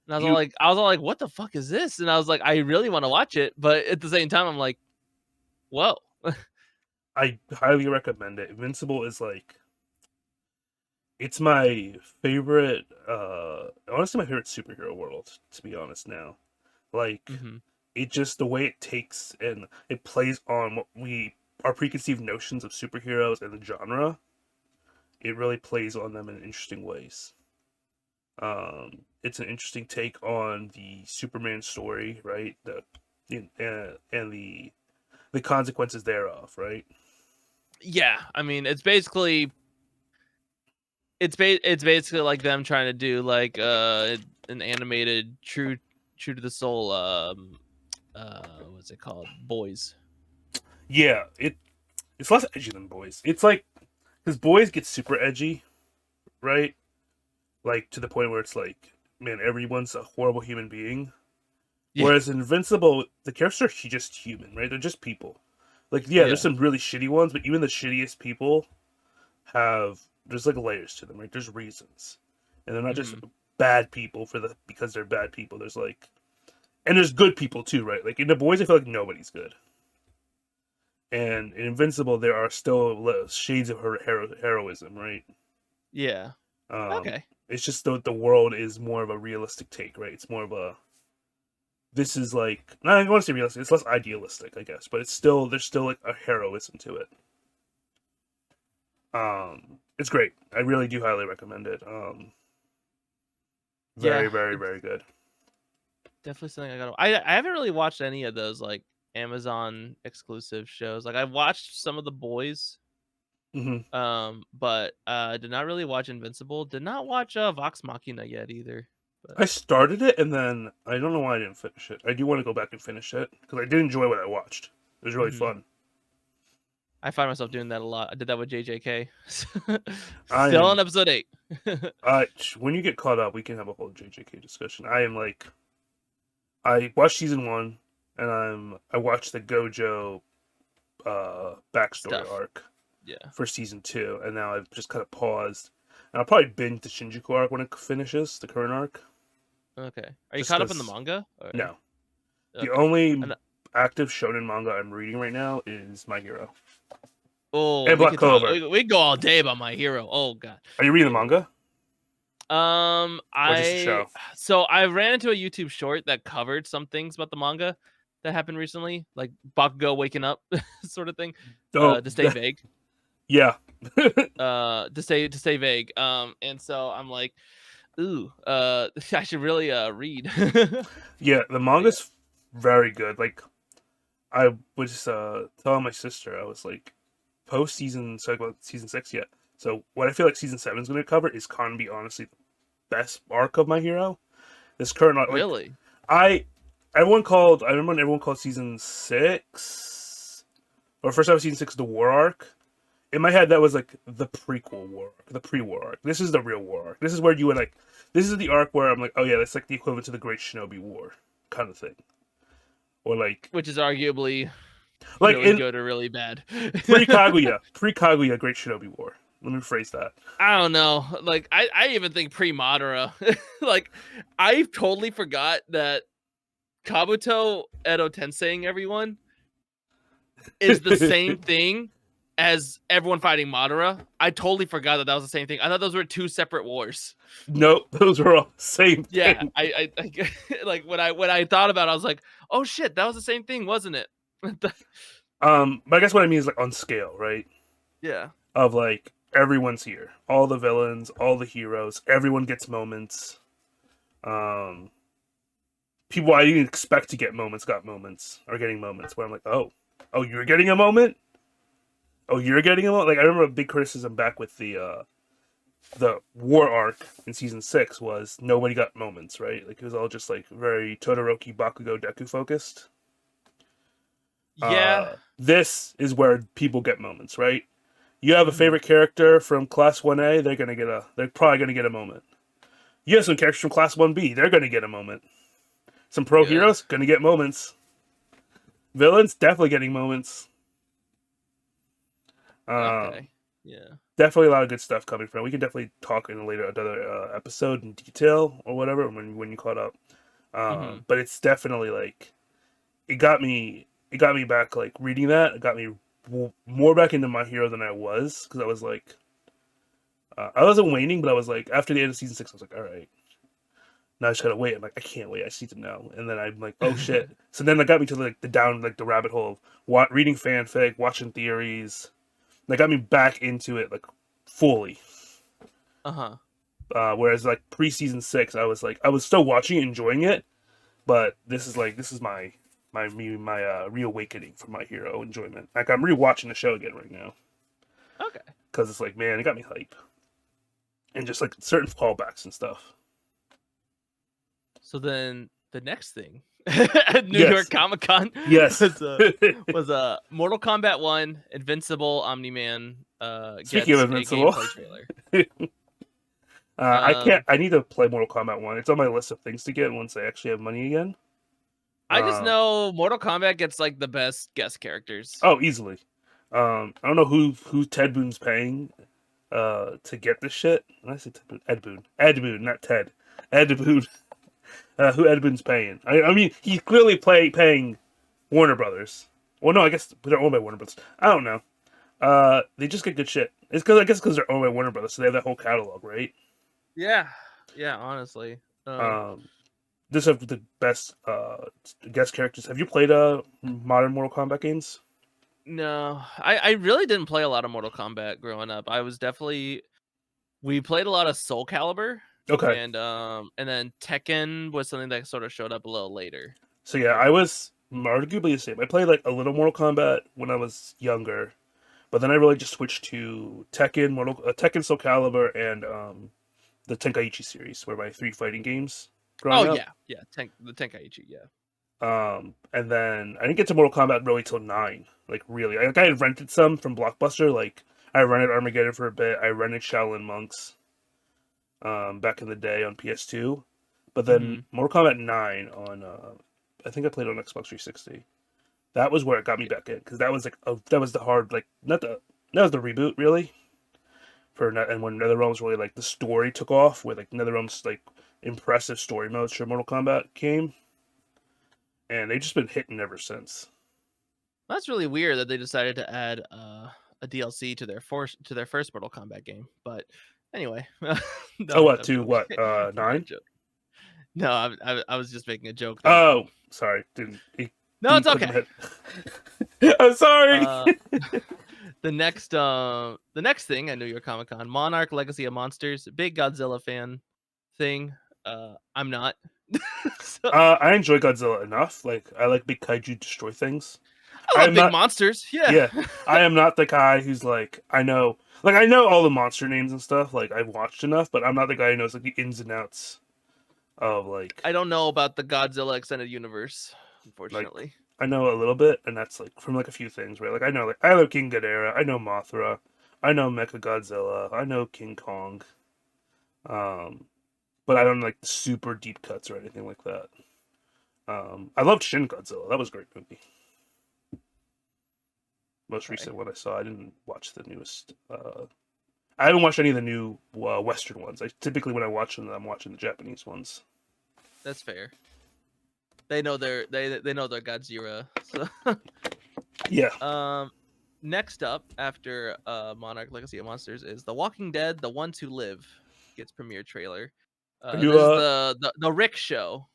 And I was all like, what the fuck is this? And I was like, I really want to watch it, but at the same time, I'm like, whoa. I highly recommend it. Invincible is like it's my favorite honestly my favorite superhero world, to be honest now. Like it just the way it takes and it plays on what our preconceived notions of superheroes and the genre. It really plays on them in interesting ways. It's an interesting take on the Superman story, right? And the consequences thereof, right? Yeah, I mean, it's basically it's basically like them trying to do like an animated true to the soul what's it called, Boys. Yeah, it's less edgy than Boys. It's like because Boys get super edgy, right? Like to the point where it's like, man, everyone's a horrible human being. Yeah. Whereas Invincible, the characters are just human, right? They're just people. Like, yeah, there's some really shitty ones, but even the shittiest people have there's like layers to them, right? There's reasons, and they're not just bad people because they're bad people. There's like, and there's good people too, right? Like in the Boys, I feel like nobody's good, and in Invincible, there are still shades of heroism, right? Yeah. Um, Okay. it's just the world is more of a realistic take, right? It's more of a this is like no, I don't want to say realistic. It's less idealistic, I guess, but it's still there's still like a heroism to it. It's great. I really do highly recommend it. Very, Yeah, very, it's very good. definitely something I gotta. I haven't really watched any of those like Amazon exclusive shows. Like I watched some of The Boys, Hmm. but did not really watch Invincible. Did not watch Vox Machina yet either. But I started it and then I don't know why I didn't finish it. I do want to go back and finish it because I did enjoy what I watched. It was really mhm. fun. I find myself doing that a lot. I did that with JJK. I Still on am. episode 8. When you get caught up, we can have a whole JJK discussion. I am like, I watched season one, and I watched the Gojo backstory Stuff. arc Yeah. for season two, and now I've just kind of paused. And I'll probably binge the Shinjuku arc when it finishes the current arc. Okay. Are you Just caught up in the because manga? Or... no, the Okay. only And, active shonen manga I'm reading right now is My Hero oh, and we Black could talk. Clover. We go all day about My Hero. Oh god. Are you reading the Oh. manga or just the I show? so I ran into a YouTube short that covered some things about the manga that happened recently, like Bakugo waking up, sort of thing. Oh, To stay vague. yeah, To stay vague. And so I'm like, ooh, I should really read. yeah. The But yeah. manga's very good. Like I was telling my sister, I was like, post season, so about season six yet. So what I feel like season seven is going to cover is Kanbi, honestly, the best arc of My Hero. This current arc, like Really? I remember when everyone called season six or first half of season six the war arc. In my head, that was like the prequel war arc, the pre-war arc. This is the real war arc. This is where you would like. This is the arc where I'm like, oh yeah, that's like the equivalent to the Great Shinobi War, kind of thing, or Which is arguably like really in good or really bad. pre-Kaguya Great Shinobi War. Let me rephrase that. I don't know. Like I even think pre-Madara. Like I totally forgot that Kabuto Edo Tenseiing everyone is the same thing as everyone fighting Madara. I totally forgot that was the same thing. I thought those were two separate wars. Nope, those were all the same Yeah, thing. I like when I thought about it, I was like, oh shit, that was the same thing, wasn't it? But I guess what I mean is like on scale, right? Yeah. Of like everyone's here, all the villains, all the heroes, everyone gets moments. Um, People I didn't expect to get moments got moments, are getting moments where I'm like, oh, you're getting a moment. Oh, you're getting a moment. Like I remember a big criticism back with the war arc in season six was nobody got moments, right? Like it was all just like very Todoroki Bakugo Deku focused. Yeah. This is where people get moments, right? You have a Mhm. favorite character from Class 1A, they're probably gonna get a moment. You have some characters from Class 1B, they're gonna get a moment. Some pro Good. heroes gonna get moments. Villains definitely getting moments. Um, Okay. Yeah. Definitely a lot of good stuff coming from. We can definitely talk in a later another episode in detail or whatever when you caught up. Mhm. But it's definitely like it got me back like reading that. It got me more back into My Hero than I was because I was like I wasn't waning, but I was like after the end of season six, I was like, all right, now I just gotta wait. I'm like, I can't wait. I just need to know. And then I'm like, oh shit. So then that got me to like the rabbit hole of reading fanfic, watching theories. That got me back into it like fully. Uh-huh. Whereas like pre-season six, I was still watching, enjoying it, but this is my reawakening for My Hero enjoyment. Like I'm rewatching the show again right now Okay. because it's like man, it got me hype. and just like certain callbacks and stuff. So then the next thing at New Yes. York Comic Con Yes. was Mortal Kombat 1, Invincible, Omni-Man Speaking of gets a Invincible, gameplay trailer. I can't. I need to play Mortal Kombat 1. It's on my list of things to get once I actually have money again. I just know Mortal Kombat gets like the best guest characters. Oh, easily. I don't know who Ted Boon's paying to get this shit. When I say Ted Boon, Ed Boon, not Ted. Ed Boon. Who Ed Boon's paying? I mean, he's clearly paying Warner Brothers. Well, no, I guess they're owned by Warner Brothers. I don't know. They just get good shit. It's because they're owned by Warner Brothers, so they have that whole catalog, right? Yeah, honestly. This have the best guest characters. Have you played modern Mortal Kombat games? No, I really didn't play a lot of Mortal Kombat growing up. We played a lot of Soul Calibur. Okay. And then Tekken was something that sort of showed up a little later. So yeah, I was arguably the same. I played like a little Mortal Kombat when I was younger, but then I really just switched to Tekken, Soul Calibur, and the Tenkaichi series were my 3 fighting games growing up. Yeah, the Tenkaichi, yeah. And then I didn't get to Mortal Kombat really till 9. Like really, I had rented some from Blockbuster. Like I rented Armageddon for a bit. I rented Shaolin Monks. Back in the day on PS2, but then Mortal Kombat 9 on I think I played on Xbox 360. That was where it got me back in because that was like that was the hard like not the that was the reboot really and when NetherRealms really like the story took off with like NetherRealms like impressive story modes for Mortal Kombat came, and they've just been hitting ever since. That's really weird that they decided to add a DLC to their first Mortal Kombat game, but anyway. No, what 9? No, I was just making a joke. Oh, sorry. No, it's okay. I'm sorry. The next thing at New York Comic Con, Monarch Legacy of Monsters, big Godzilla fan thing. I'm not. I enjoy Godzilla enough. Like I like big kaiju destroy things. I love big monsters. Yeah. I am not the guy who's like I know all the monster names and stuff. Like I've watched enough, but I'm not the guy who knows like the ins and outs of like. I don't know about the Godzilla extended universe, unfortunately. Like, I know a little bit, and that's like from like a few things, right? Like I know King Ghidorah, I know Mothra, I know Mecha Godzilla, I know King Kong. But I don't like the super deep cuts or anything like that. I loved Shin Godzilla. That was a great movie. Most recent one I saw. I didn't watch the newest. I haven't watched any of the new Western ones. Typically when I watch them, I'm watching the Japanese ones. That's fair. They know their Godzilla. So. Yeah. Next up after Monarch Legacy of Monsters is The Walking Dead: The Ones Who Live gets premiere trailer. This is the Rick show.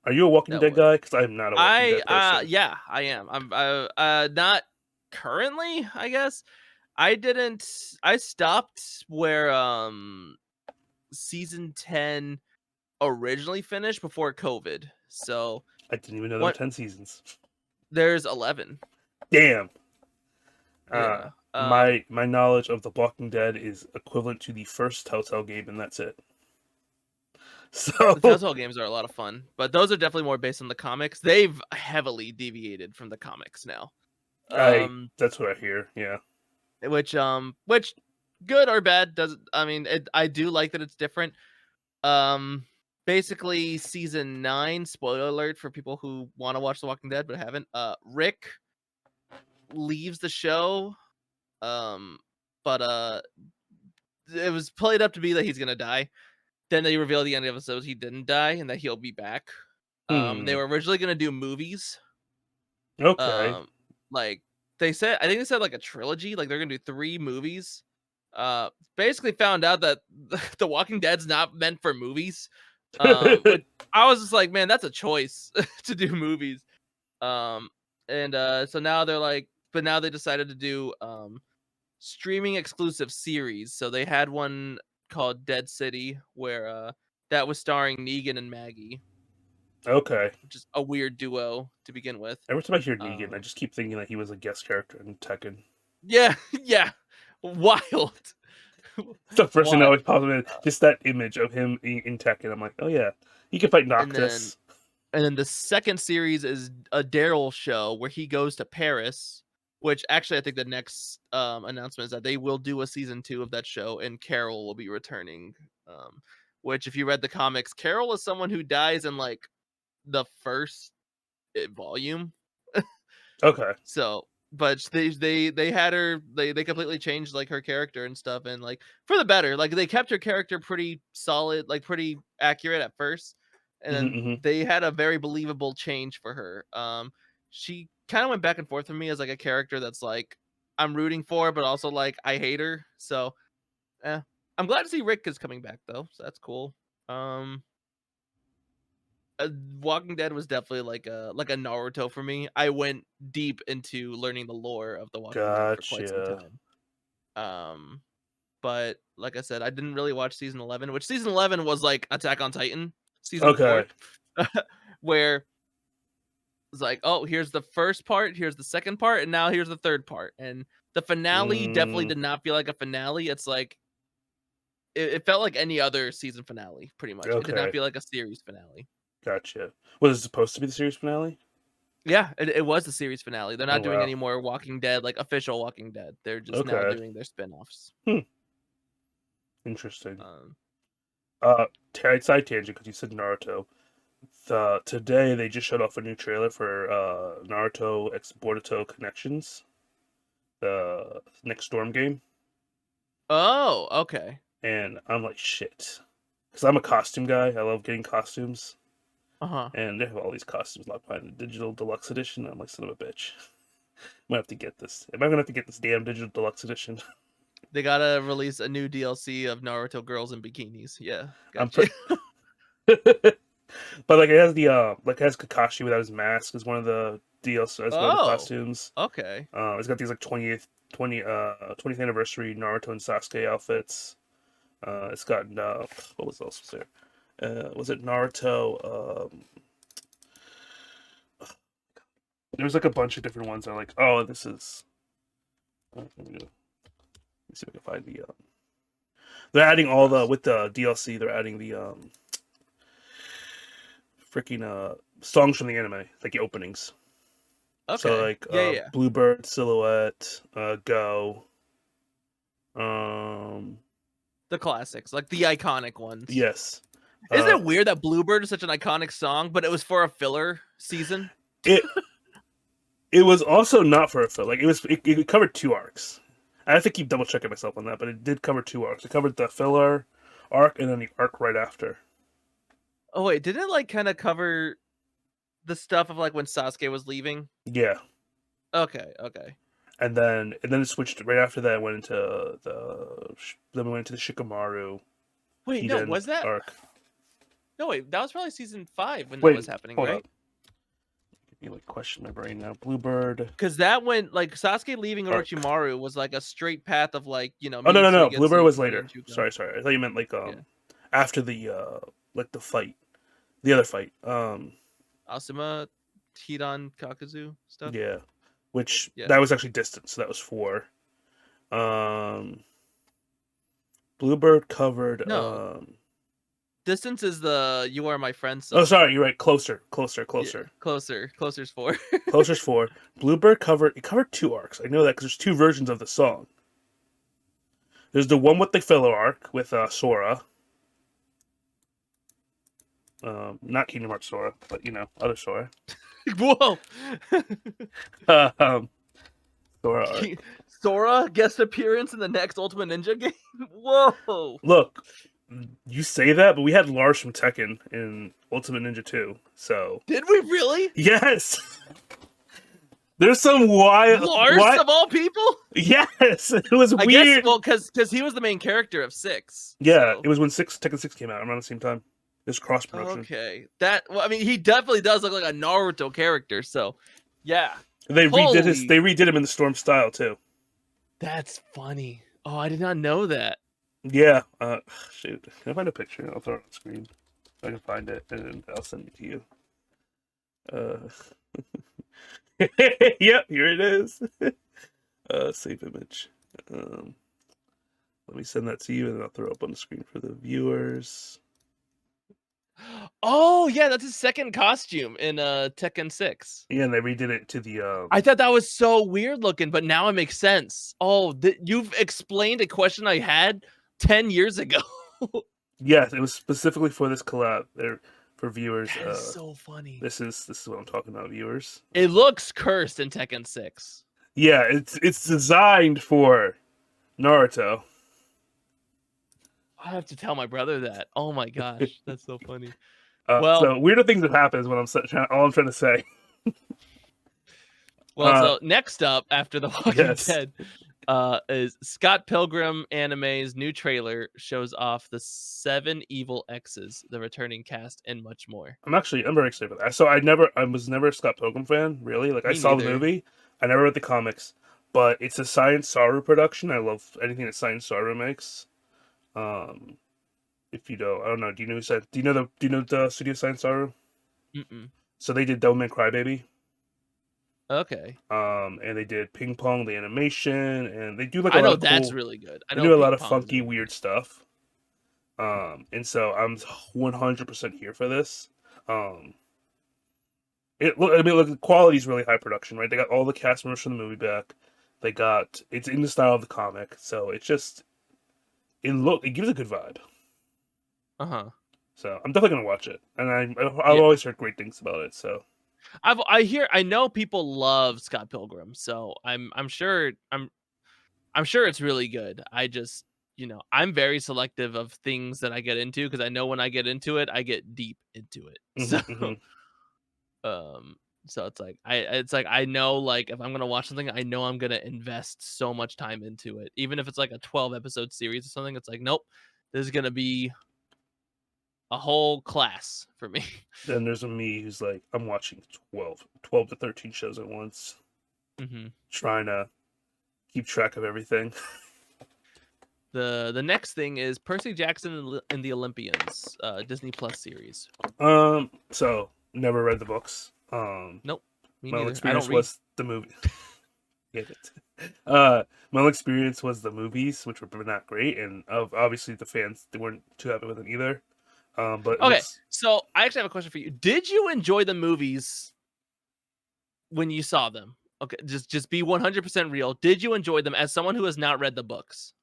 Are you a Walking Dead guy? Because I'm not a Walking Dead person. Yeah, I am. I'm not currently, I guess. I stopped where season 10 originally finished before COVID. So I didn't even know there were 10 seasons. There's 11. Damn. Yeah. My knowledge of The Walking Dead is equivalent to the first Telltale game, and that's it. So the Telltale games are a lot of fun, but those are definitely more based on the comics. They've heavily deviated from the comics now. That's what I hear. Yeah. Which good or bad doesn't. I mean, I do like that it's different. Basically, season 9. Spoiler alert for people who want to watch The Walking Dead but haven't. Rick leaves the show. But it was played up to be that he's gonna die. Then they reveal at the end of the episode he didn't die and that he'll be back. They were originally gonna do movies. Okay. Like I think they said like a trilogy. Like they're gonna do 3 movies. Basically found out that The Walking Dead's not meant for movies. But I was just like, man, that's a choice to do movies. So now they're like, but now they decided to do streaming exclusive series. So they had one called Dead City where that was starring Negan and Maggie. Okay. Which is a weird duo to begin with. Every time I hear Negan, I just keep thinking that he was a guest character in Tekken. Yeah, yeah. Wild. The first thing that One, always pops in, just that image of him in Tekken. I'm like, oh yeah, he can fight and then Noctis. and then the second series is a Daryl show where he goes to Paris, which actually I think the next announcement is that they will do a season 2 of that show, and Carol will be returning. Which, if you read the comics, Carol is someone who dies in like the first volume. Okay. So, but they had her. They completely changed like her character and stuff, and like for the better. Like they kept her character pretty solid, like pretty accurate at first, and Hmm, then hmm. they had a very believable change for her. She kind of went back and forth for me as like a character that's like I'm rooting for, but also like I hate her. So, I'm glad to see Rick is coming back though. So that's cool. Um, Walking Dead was definitely like a Naruto for me. I went deep into learning the lore of The Walking Dead for quite some Gotcha. time. Um, but like I said, I didn't really watch season 11, which season 11 was like Attack on Titan season Okay. 4, where it's like, oh, here's the first part, here's the second part, and now here's the third part. And the finale definitely Mm, did not feel like a finale. It's like it felt like any other season finale, pretty much. It did not okay. feel like a series finale. Gotcha. Was it supposed to be the series finale? Yeah, it was the series finale. They're Oh not doing wow. any more Walking Dead, like official Walking Dead. They're just now Okay. doing their spin-offs. Hmm. Interesting. Um, Side tangent because you said Naruto. Today they just showed off a new trailer for Naruto X Boruto Connections, the next Storm game, oh, okay. and I'm like shit, because I'm a costume guy. I love getting costumes, Uh-huh. and they have all these costumes locked behind the digital deluxe edition. I'm like, son of a bitch. Might have to get this. Am I gonna have to get this damn digital deluxe edition? They gotta release a new DLC of Naruto girls in bikinis. Yeah, I'm got pre- you. But like it has the like it has Kakashi without his mask is one of the DLC as one of the Oh, costumes. okay. It's got these like 20th anniversary Naruto and Sasuke outfits. It's got what was else was there? Was it Naruto? There was like a bunch of different ones that are like, oh, this is. Let me see if I can find the. They're adding all the with the DLC. They're adding the freaking songs from the anime, like the openings. So Okay. like Yeah, yeah. Bluebird, Silhouette, Go. Um, The classics, like the iconic ones. yes. Isn't Uh, it weird that Bluebird is such an iconic song, but it was for a filler season? it it was also not for a film. Like it covered two arcs. I have to keep double checking myself on that, but it did cover two arcs. It covered the filler arc and then the arc right after. Oh wait, didn't it like kind of cover the stuff of like when Sasuke was leaving? Yeah, Okay, okay. and then it switched right after that. Went into then we went into the Shikamaru Wait, no, Hiden was that? arc. No, wait, that was probably season 5 when that was Wait, happening, hold right? up. You like question my brain now. Bluebird Because that went like Sasuke leaving arc. Orochimaru was like a straight path of like Oh no meeting no no. Bluebird Suigetsu, was Tori, later. and Juko. Sorry. I thought you meant like Yeah, after the like the fight, the other fight. Asuma, Hidan, Kakuzu stuff. Yeah, which Yeah, that was actually distant, so that was four. Um, Bluebird covered. no, distance is the "You Are My Friend" Oh, song. sorry, you're right. Closer. Yeah, closer's 4. Closer's four. Bluebird covered. It covered two arcs. I know that because there's two versions of the song. There's the one with the filler arc with Sora. Not Kingdom Hearts Sora, but other Sora. Whoa, um, Sora arc. Sora guest appearance in the next Ultimate Ninja game. Whoa, Look, you say that, but we had Lars from Tekken in Ultimate Ninja 2. So did we really? yes. There's some wild Lars what? of all people? Yes, it was I guess weird. well, because he was the main character of 6. Yeah, So. it was when Tekken 6 came out around the same time. This cross promotion. Okay, I mean, he definitely does look like a Naruto character. So, yeah, They redid holy, they redid him in the Storm style too. that's funny. Oh, I did not know that. Yeah. Shoot. Can I find a picture? I'll throw it on the screen. If I can find it, and I'll send it to you. Yep, here it is. Save image. Let me send that to you, and then I'll throw it up on the screen for the viewers. Oh yeah, that's his second costume in Tekken 6. Yeah, and they redid it to the. I thought that was so weird looking, but now it makes sense. Oh, you've explained a question I had 10 years ago. Yes, it was specifically for this collab. There for viewers. That is so funny. This is what I'm talking about, viewers. It looks cursed in Tekken 6. Yeah, it's designed for Naruto. I have to tell my brother that. Oh my gosh, that's so funny. So weirder things have happened when all I'm trying to say. Well, so next up after The Walking Dead is Scott Pilgrim Anime's new trailer shows off the 7 evil X's, the returning cast, and much more. I'm very excited for that. So I was never a Scott Pilgrim fan, really. Like, I saw the movie, I never read the comics, but it's a Science Saru production. I love anything that Science Saru makes. If you don't, I don't know. Do you know the studio Science Saru? Mm-mm. So they did Devilman Crybaby. Okay. And they did Ping Pong, the animation, and they do I know that's really good. They do a lot of funky, weird stuff. And so I'm 100% here for this. The quality's really high production, right? They got all the cast members from the movie back. It's in the style of the comic, so it gives a good vibe. So I'm definitely gonna watch it, and I've always heard great things about it. So I know people love Scott Pilgrim, so I'm sure it's really good. I just, I'm very selective of things that I get into because I know when I get into it, I get deep into it. So it's like I know, like, if I'm gonna watch something, I know I'm gonna invest so much time into it, even if it's like a 12 episode series or something. It's like, nope, this is gonna be a whole class for me. Then there's me who's like, I'm watching 12 to 13 shows at once, trying to keep track of everything. The next thing is Percy Jackson and the Olympians, Disney Plus series. So never read the books. Nope. My only experience was the movie. My only experience was the movies, which were not great, and obviously the fans, they weren't too happy with them either. But okay, so I actually have a question for you. Did you enjoy the movies when you saw them? Okay, just be 100% real. Did you enjoy them as someone who has not read the books?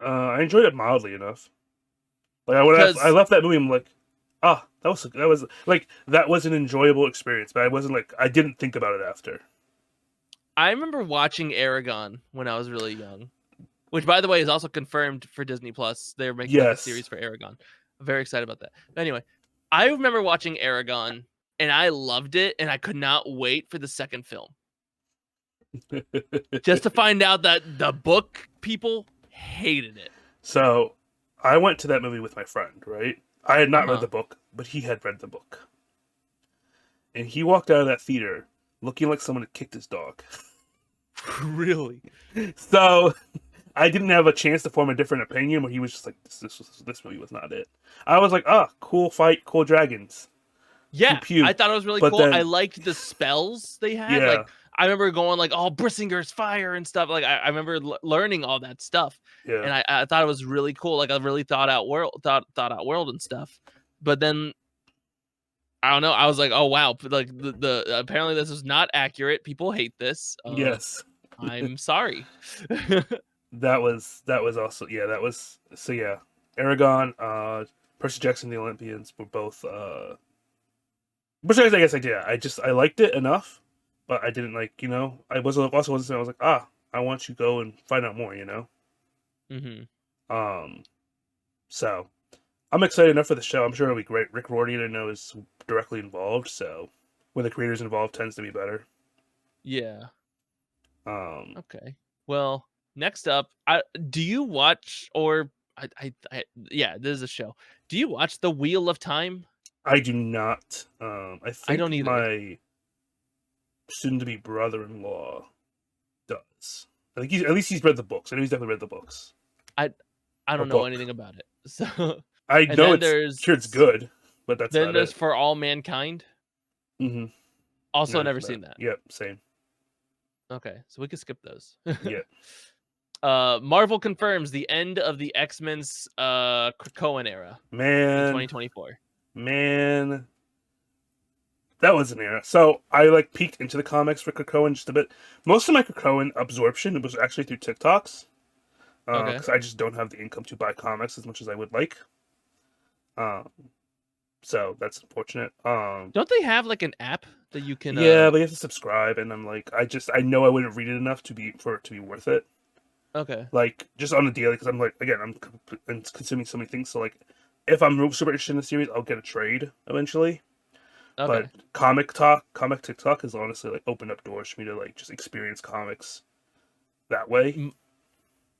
I enjoyed it mildly enough. Like, I left that movie, I'm like, that was an enjoyable experience, but I didn't think about it after. I remember watching Aragon when I was really young, which, by the way, is also confirmed for Disney Plus. They're making a series for Aragon. I'm very excited about that. But anyway, I remember watching Aragon, and I loved it, and I could not wait for the second film. Just to find out that the book people hated it. So, I went to that movie with my friend, right? I had not read the book, but he had read the book. And he walked out of that theater looking like someone had kicked his dog. Really? So, I didn't have a chance to form a different opinion, but he was just like, this movie was not it. I was like, cool fight, cool dragons. Yeah, pew, pew. I thought it was really cool. I liked the spells they had. Yeah. Like, I remember going like, Brissinger's fire and stuff. Like, I remember learning all that stuff. Yeah. And I thought it was really cool. Like, a really thought out world and stuff. But then, I don't know. I was like, oh wow, like the apparently this is not accurate. People hate this. Yes. I'm sorry. That was also Aragon, Percy Jackson, the Olympians were both which I guess I did. I liked it enough, but I didn't I wasn't I was like, I want you to go and find out more, So I'm excited enough for the show. I'm sure it'll be great. Rick Riordan, I know, is directly involved, so when the creators involved tends to be better. Yeah. Okay. Well, next up, do you watch this is a show. Do you watch The Wheel of Time? I do not. I think I don't either. My soon-to-be brother-in-law does. I think at least he's read the books. I know he's definitely read the books. I don't know anything about it. So I know it's good, but that's then not there's it. For All Mankind. Also, never seen that. Yep, same. Okay, so we can skip those. Yeah. Marvel confirms the end of the X-Men's Krakoan era in Man, 2024. man, that was an era. So I like peeked into the comics for Krakoan just a bit. Most of my Krakoan absorption was actually through TikToks, Okay. because I just don't have the income to buy comics as much as I would like. Um, so that's unfortunate. Don't they have like an app that you can? Yeah, but you have to subscribe, and I'm like, I know I wouldn't read it enough for it to be worth it. Okay. Like just on a daily, because I'm like, again, I'm consuming so many things. So like, if I'm super interested in the series, I'll get a trade eventually. Okay. But comic TikTok has honestly like opened up doors for me to like just experience comics that way.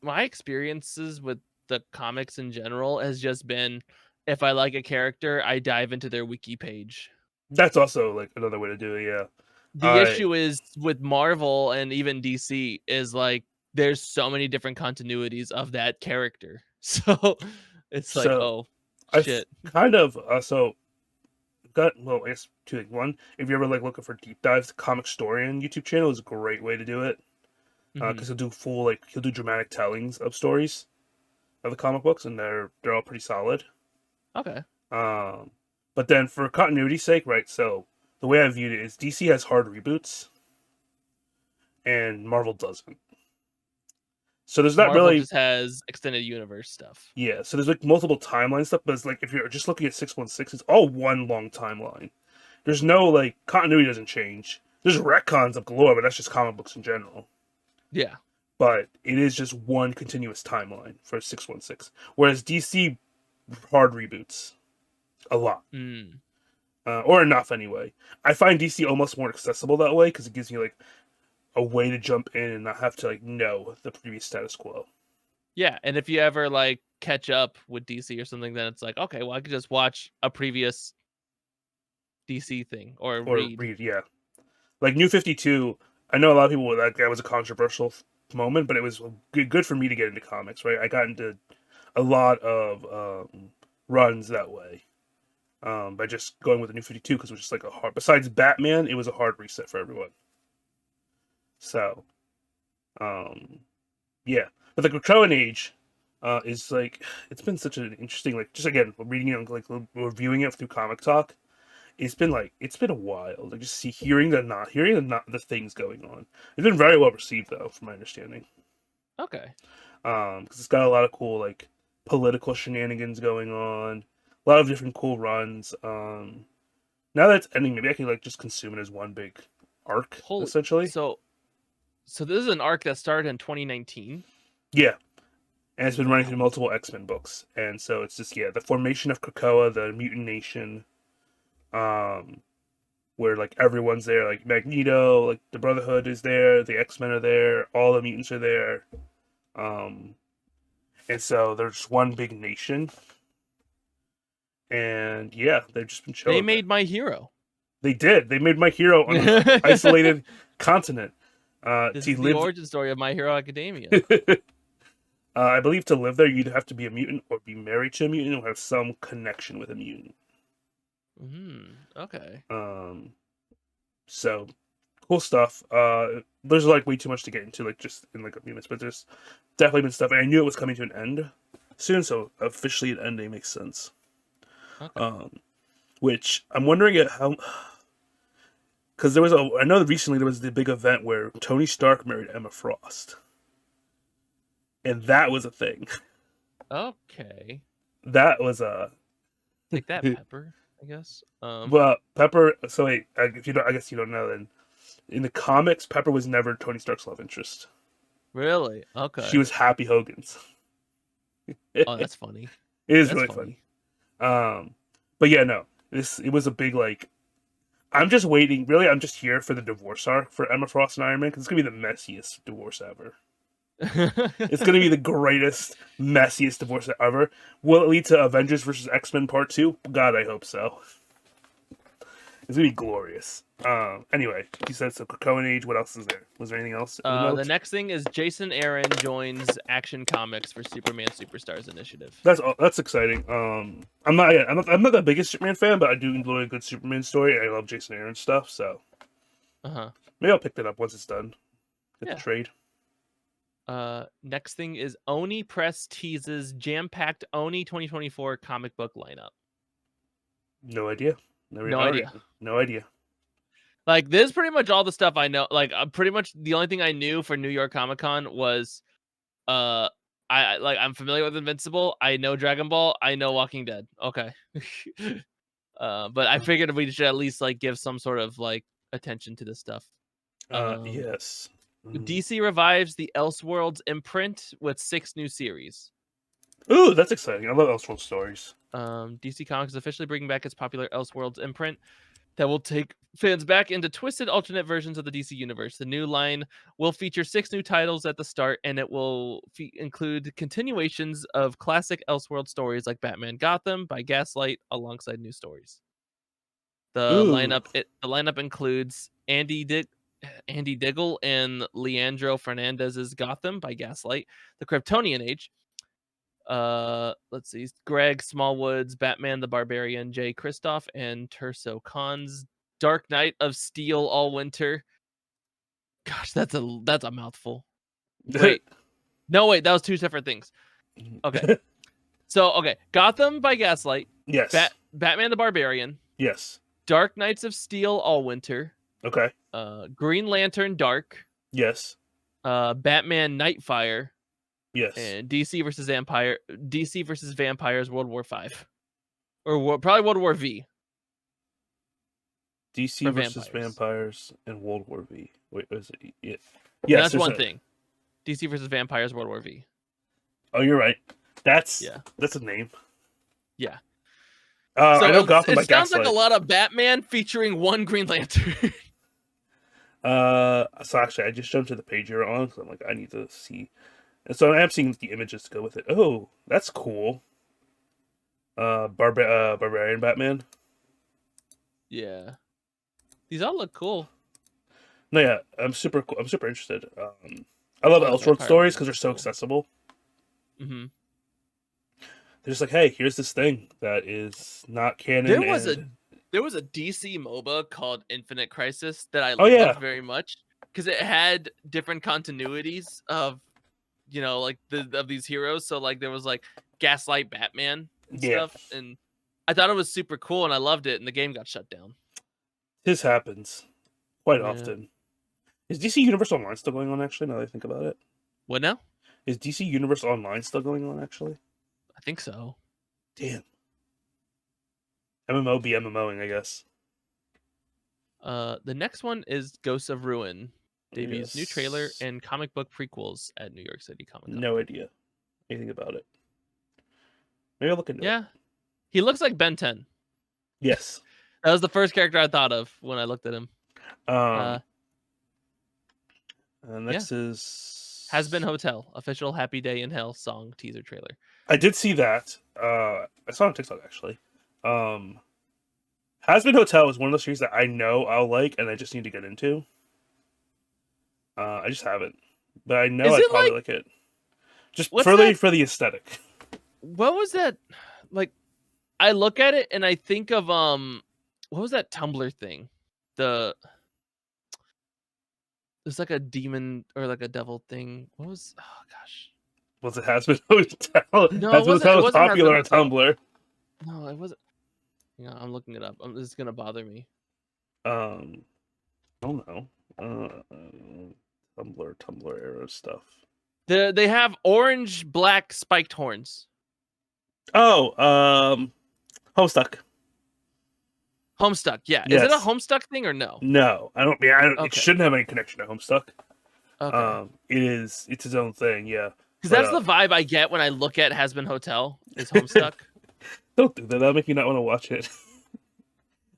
My experiences with the comics in general has just been, if I like a character, I dive into their wiki page. That's also like another way to do it. Yeah, The I issue is with Marvel and even DC is like there's so many different continuities of that character. So it's like, so oh I've shit. kind of also got, well, I guess two things. One, if you're ever like looking for deep dives, the Comic Storian YouTube channel is a great way to do it, Mhm. because he'll do dramatic tellings of stories of the comic books, and they're all pretty solid. Okay. Um, but then for continuity's sake, right? So the way I viewed it is DC has hard reboots, and Marvel doesn't. So there's not Marvel really, just has extended universe stuff. yeah. So there's like multiple timeline stuff, but it's like if you're just looking at 616, it's all one long timeline. There's no like continuity doesn't change. There's retcons of galore, but that's just comic books in general. Yeah. But it is just one continuous timeline for 616. Whereas DC hard reboots a lot. Mm. Or enough anyway. I find DC almost more accessible that way because it gives you like a way to jump in and not have to like know the previous status quo. Yeah, and if you ever like catch up with DC or something, then it's like, okay, well, I could just watch a previous DC thing or Or read. read, yeah. Like New 52, I know a lot of people that was a controversial moment, but it was good for me to get into comics, right? I got into a lot of runs that way. By just going with the New 52 because it was just like a hard. Besides Batman, it was a hard reset for everyone. So, um, yeah, but the Krakoan Age is like it's been such an interesting like just again reading it like reviewing it through Comic Talk. It's been a while. Like just hearing the things going on. It's been very well received though, from my understanding. Okay. Because it's got a lot of cool like political shenanigans going on, a lot of different cool runs. Now that it's ending, maybe I can like just consume it as one big arc, Holy. essentially. So this is an arc that started in 2019. Yeah, and it's been running Wow. through multiple X-Men books, and so it's just the formation of Krakoa, the mutant nation, um, where like everyone's there, like Magneto, like the Brotherhood is there, the X-Men are there, all the mutants are there, um, and so there's one big nation, and yeah, they've just been They chilling there. made My Hero. They did. They made My Hero on an isolated continent. This To is the live, origin story of My Hero Academia. I believe to live there, you'd have to be a mutant or be married to a mutant or have some connection with a mutant. Okay. So cool stuff. There's like way too much to get into, like just in like minutes, but there's definitely been stuff, and I knew it was coming to an end soon, so officially an ending makes sense. Okay. Which I'm wondering at how, because I know that recently there was the big event where Tony Stark married Emma Frost, and that was a thing. Okay. That was a Take that, Pepper, I guess. well, Pepper. So wait, if you don't, I guess you don't know. Then in the comics, Pepper was never Tony Stark's love interest. Really? She Okay. was Happy Hogan's. Oh, that's funny. It is That's really funny. funny. But yeah, no, it was a big like. I'm just waiting. Really, I'm just here for the divorce arc for Emma Frost and Iron Man because it's gonna be the messiest divorce ever. It's gonna be the greatest, messiest divorce ever. Will it lead to Avengers versus X-Men Part 2? God, I hope so. It's gonna be glorious. Anyway, you said so. Krakoan Age. What else is there? Was there anything else? The next thing is Jason Aaron joins Action Comics for Superman Superstars Initiative. That's exciting. I'm not the biggest Superman fan, but I do enjoy a good Superman story. I love Jason Aaron stuff, so Uh-huh. maybe I'll pick that up once it's done. Get Yeah. the trade. Next thing is Oni Press teases jam-packed Oni 2024 comic book lineup. No idea. No idea. No idea. Like, this is pretty much all the stuff I know. Like, pretty much the only thing I knew for New York Comic Con was, I'm familiar with Invincible. I know Dragon Ball. I know Walking Dead. Okay. But I figured we should at least like give some sort of like attention to this stuff. Yes. DC revives the Elseworlds imprint with 6 new series. Ooh, that's exciting. I love Elseworld stories. DC Comics is officially bringing back its popular Elseworlds imprint that will take fans back into twisted alternate versions of the DC universe. The new line will feature 6 new titles at the start, and it will include continuations of classic Elseworld stories like Batman Gotham by Gaslight alongside new stories. The lineup includes Andy Diggle and Leandro Fernandez's Gotham by Gaslight, The Kryptonian Age. Let's see, Greg Smallwood's Batman the Barbarian, Jay Kristoff and Terso Khan's Dark Knight of Steel All Winter. Gosh, that's a mouthful. Wait, that was 2 different things. Okay, so Gotham by Gaslight. Yes. Batman the Barbarian. Yes. Dark Knights of Steel All Winter. Okay. Green Lantern Dark. Yes. Batman Nightfire. Yes. And DC versus Vampires World War V. Or probably World War V. DC versus Vampires and World War V. Wait, is it? Yeah. Yes, that's one thing. DC versus Vampires World War V. Oh, you're right. That's a name. Yeah. So I know Gotham by Gaslight. It sounds like a lot of Batman featuring one Green Lantern. So actually, I just jumped to the page you're on because I'm like, I need to see. And so I am seeing the images to go with it. Oh, that's cool. Barbarian Batman. Yeah. These all look cool. No, yeah, I'm super interested. I love Elseworld stories because they're so accessible. Mm-hmm. They're just like, hey, here's this thing that is not canon. There was a DC MOBA called Infinite Crisis that I loved very much because it had different continuities of, like of these heroes. So like there was like Gaslight Batman and stuff, and I thought it was super cool and I loved it. And the game got shut down. This happens quite often. Is DC Universe Online still going on? Actually, now that I think about it, what now? Is DC Universe Online still going on? Actually, I think so. Damn. MMO be MMOing, I guess. The next one is Ghosts of Ruin. Debuts new trailer and comic book prequels at New York City Comic Con. No idea anything about it. Maybe I'll look into it. Yeah. He looks like Ben 10. Yes. That was the first character I thought of when I looked at him. Next is Has Been Hotel, official Happy Day in Hell song teaser trailer. I did see that. I saw it on TikTok actually. Has Been Hotel is one of those series that I know I'll like and I just need to get into. I just haven't, but I know I'd probably like it. Just for the aesthetic. What was that? Like, I look at it and I think of what was that Tumblr thing? There's like a demon or like a devil thing. What was? Oh gosh. Was it Has Been Hotel? No, Has Been Hotel was popular on Tumblr. No, it wasn't. Yeah, I'm looking it up. This is gonna bother me. I don't know. Tumblr era stuff. They have orange, black spiked horns. Oh, Homestuck. Homestuck, yeah. Yes. Is it a Homestuck thing or no? No, I don't. Okay. It shouldn't have any connection to Homestuck. Okay. It's its own thing, yeah. Because that's the vibe I get when I look at Has Been Hotel. Is Homestuck. Don't do that. That'll make you not want to watch it.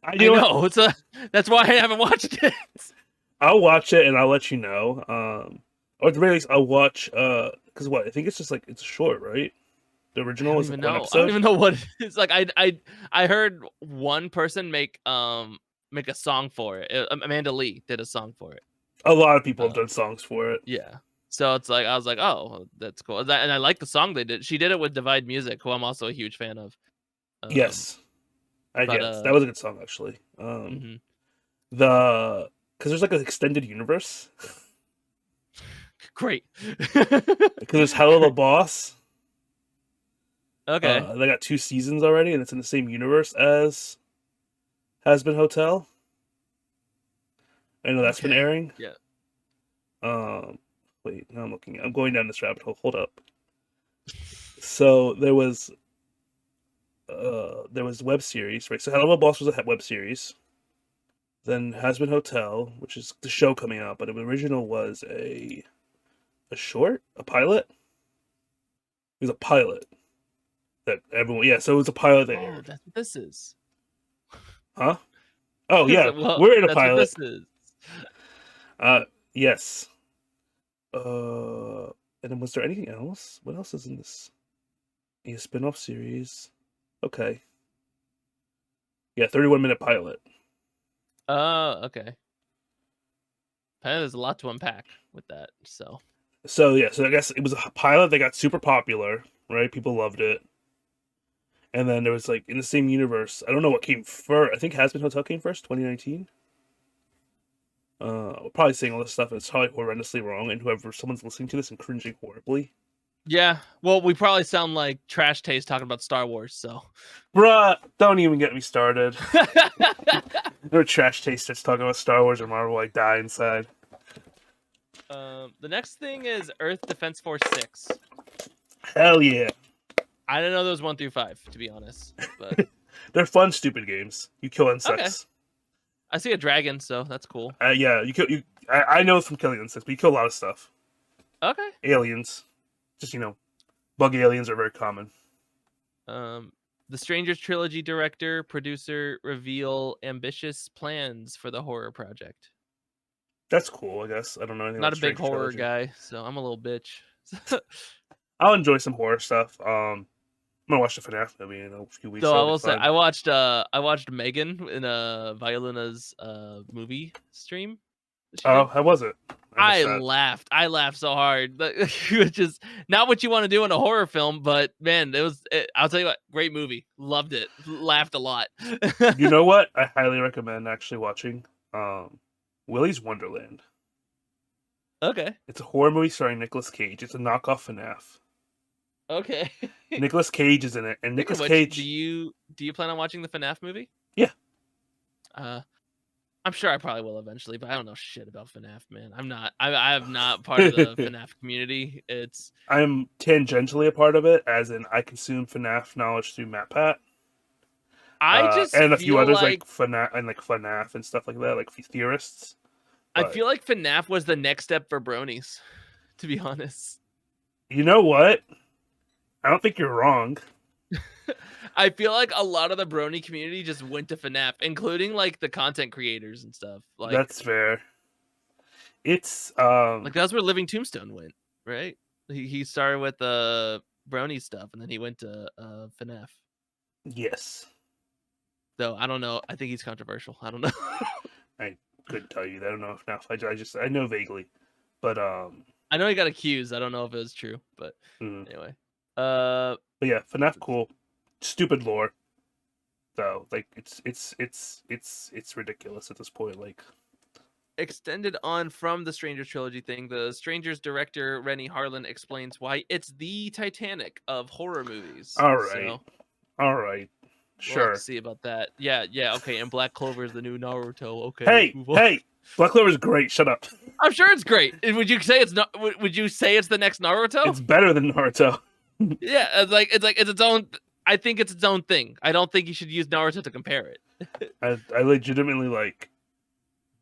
I know. That's why I haven't watched it. I'll watch it and I'll let you know. Or at the very least, I'll watch. Because what I think it's just like it's short, right? The original is one episode. I don't even know what it is. Like I heard one person make a song for it. Amanda Lee did a song for it. A lot of people have done songs for it. Yeah. So it's like I was like, oh, that's cool. And I like the song they did. She did it with Divide Music, who I'm also a huge fan of. Yes, I guess that was a good song actually. Because there's like an extended universe. Great. Because it's Hello Boss. Okay. They got 2 seasons already, and it's in the same universe as Has Been Hotel. I know that's been Okay. airing. Yeah. Um, Wait, now I'm looking. I'm going down this rabbit hole. Hold up. So there was web series, right? So Hello Boss was a web series. Then Has Been Hotel, which is the show coming out, but the original was a short, a pilot. It was a pilot that everyone, yeah. So it was a pilot that Oh, aired, that's what this is. huh? Oh yeah, Well, we're in a that's what pilot. this is. Yes. And then was there anything else? What else is in this? A spin-off series. Okay. Yeah, 31-minute pilot. Okay. There's a lot to unpack with that. So yeah, so I guess it was a pilot that got super popular, right? People loved it. And then there was like in the same universe, I don't know what came first. I think Has Been Hotel came first, 2019. We're probably saying all this stuff and it's probably horrendously wrong, and someone's listening to this and cringing horribly. Yeah. Well, we probably sound like trash taste talking about Star Wars, so. Bruh, don't even get me started. No trash taste that's talking about Star Wars or Marvel, I die inside. The next thing is Earth Defense Force 6. Hell yeah. I didn't know there was 1 through 5, to be honest. But They're fun, stupid games. You kill okay. insects. I see a dragon, so that's cool. Yeah, you kill you. I know from killing insects, but you kill a lot of stuff. Okay. Aliens, just bug aliens are very common. The Strangers Trilogy director, producer reveal ambitious plans for the horror project. That's cool, I guess. I don't know anything Not about a big Stranger horror Trilogy. guy, so I'm a little bitch. I'll enjoy some horror stuff. I'm gonna watch the FNAF movie in a few weeks. So I That'll be will say fun. I watched Megan in Violuna's movie stream. She Oh, did. how was it? I That. laughed. I laughed so hard. Which is not what you want to do in a horror film, but man, I'll tell you what, great movie. Loved it. Laughed a lot. You know what? I highly recommend actually watching Willy's Wonderland. Okay. It's a horror movie starring Nicolas Cage. It's a knockoff FNAF. Okay. Nicolas Cage is in it, and Speaking of Nicolas which, Cage. do you plan on watching the FNAF movie? Yeah. I'm sure I probably will eventually, but I don't know shit about FNAF, man. I'm not. I am not part of the FNAF community. I'm tangentially a part of it, as in I consume FNAF knowledge through MatPat. I just And a few feel others like FNAF and stuff like that, like theorists. I But feel like FNAF was the next step for bronies, to be honest. you know what? I don't think you're wrong. I feel like a lot of the brony community just went to FNAF, including like the content creators and stuff. Like That's fair. It's like that's where Living Tombstone went, right? He started with the brony stuff, and then he went to FNAF. yes. Though I don't know. I think he's controversial. I don't know. I couldn't tell you. I don't know if now. I know vaguely, but I know he got accused. I don't know if it was true, but anyway. But yeah, FNAF cool. Stupid lore, though. Like it's ridiculous at this point. Like extended on from the Strangers trilogy thing, the Strangers director Rennie Harlan explains why it's the Titanic of horror movies. all right, So all right, we'll have sure. to see about that. Yeah, okay. And Black Clover is the new Naruto. Okay. Hey, Black Clover is great. Shut up. I'm sure it's great. Would you say it's not? Would you say it's the next Naruto? It's better than Naruto. Yeah, it's its own. I think it's its own thing. I don't think you should use Naruto to compare it. I legitimately like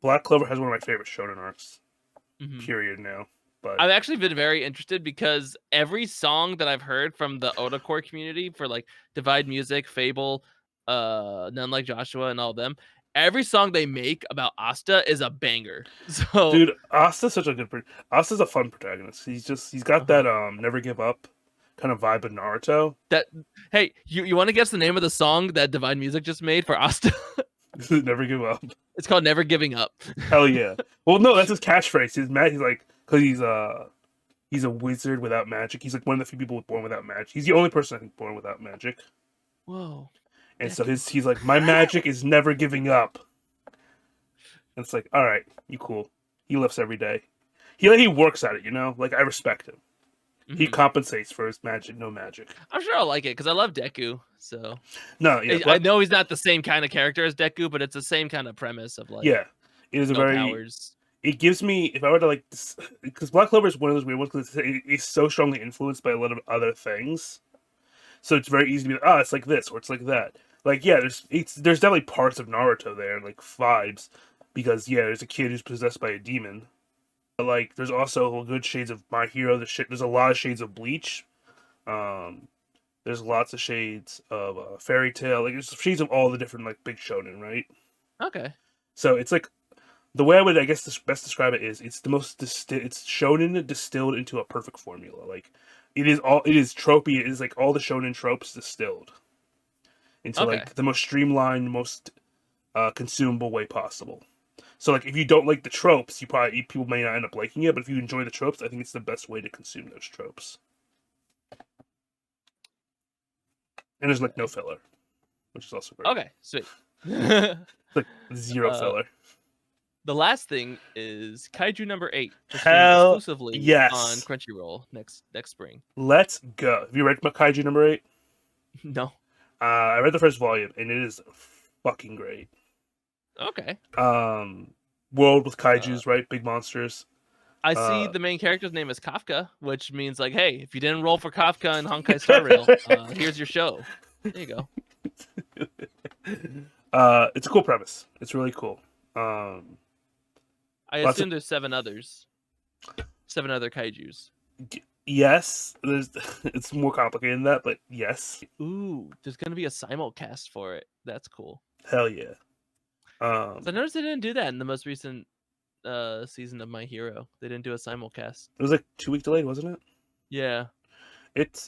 Black Clover has one of my favorite shonen arcs. Mm-hmm. Period. Now, but I've actually been very interested because every song that I've heard from the Otacore community for like Divide Music, Fable, None Like Joshua, and all them, every song they make about Asta is a banger. So, dude, Asta's such a good. Asta's a fun protagonist. He's got that never give up kind of vibe of Naruto. That hey, you want to guess the name of the song that Divide Music just made for Asta? Never give up. It's called Never Giving Up. Hell yeah. Well, no, that's his catchphrase. He's mad. He's like, because he's a wizard without magic. He's like one of the few people born without magic. He's the only person I think born without magic. Whoa. And so he's like, my magic is never giving up. And it's like, all right, you cool. He lifts every day. he works at it, you know. Like I respect him. He Mhm. compensates for his magic, no magic. I'm sure I'll like it because I love Deku. So No, yeah, I know he's not the same kind of character as Deku, but it's the same kind of premise of like yeah, it is a no very. powers. It gives me, if I were to like, because Black Clover is one of those weird ones because it's so strongly influenced by a lot of other things. So it's very easy to be like, it's like this or it's like that. Like, yeah, there's definitely parts of Naruto there, like vibes, because yeah, there's a kid who's possessed by a demon. But like, there's also good shades of My Hero. There's a lot of shades of Bleach. Um, there's lots of shades of Fairy Tail. Like, there's shades of all the different like big shonen, right? Okay. So it's like the way I would, I guess, best describe it is it's the most it's shonen distilled into a perfect formula. Like, it is tropey. It is like all the shonen tropes distilled into Okay. like the most streamlined, most consumable way possible. So like if you don't like the tropes, people may not end up liking it, but if you enjoy the tropes, I think it's the best way to consume those tropes. And there's like no filler, which is also great. Okay. Sweet. It's like zero filler. The last thing is Kaiju number 8, Hell exclusively yes. on Crunchyroll next spring. Let's go. Have you read Kaiju number 8? No. I read the first volume, and it is fucking great. Okay. World with kaijus, right? Big monsters. I see the main character's name is Kafka, which means like, hey, if you didn't roll for Kafka in Honkai Star Rail, here's your show. There you go. It's a cool premise. It's really cool. I assume there's 7 others. 7 other kaijus. Yes, it's more complicated than that, but yes. Ooh, there's gonna be a simulcast for it. That's cool. Hell yeah. So I noticed they didn't do that in the most recent season of My Hero. They didn't do a simulcast. It was like 2-week delayed, wasn't it? Yeah.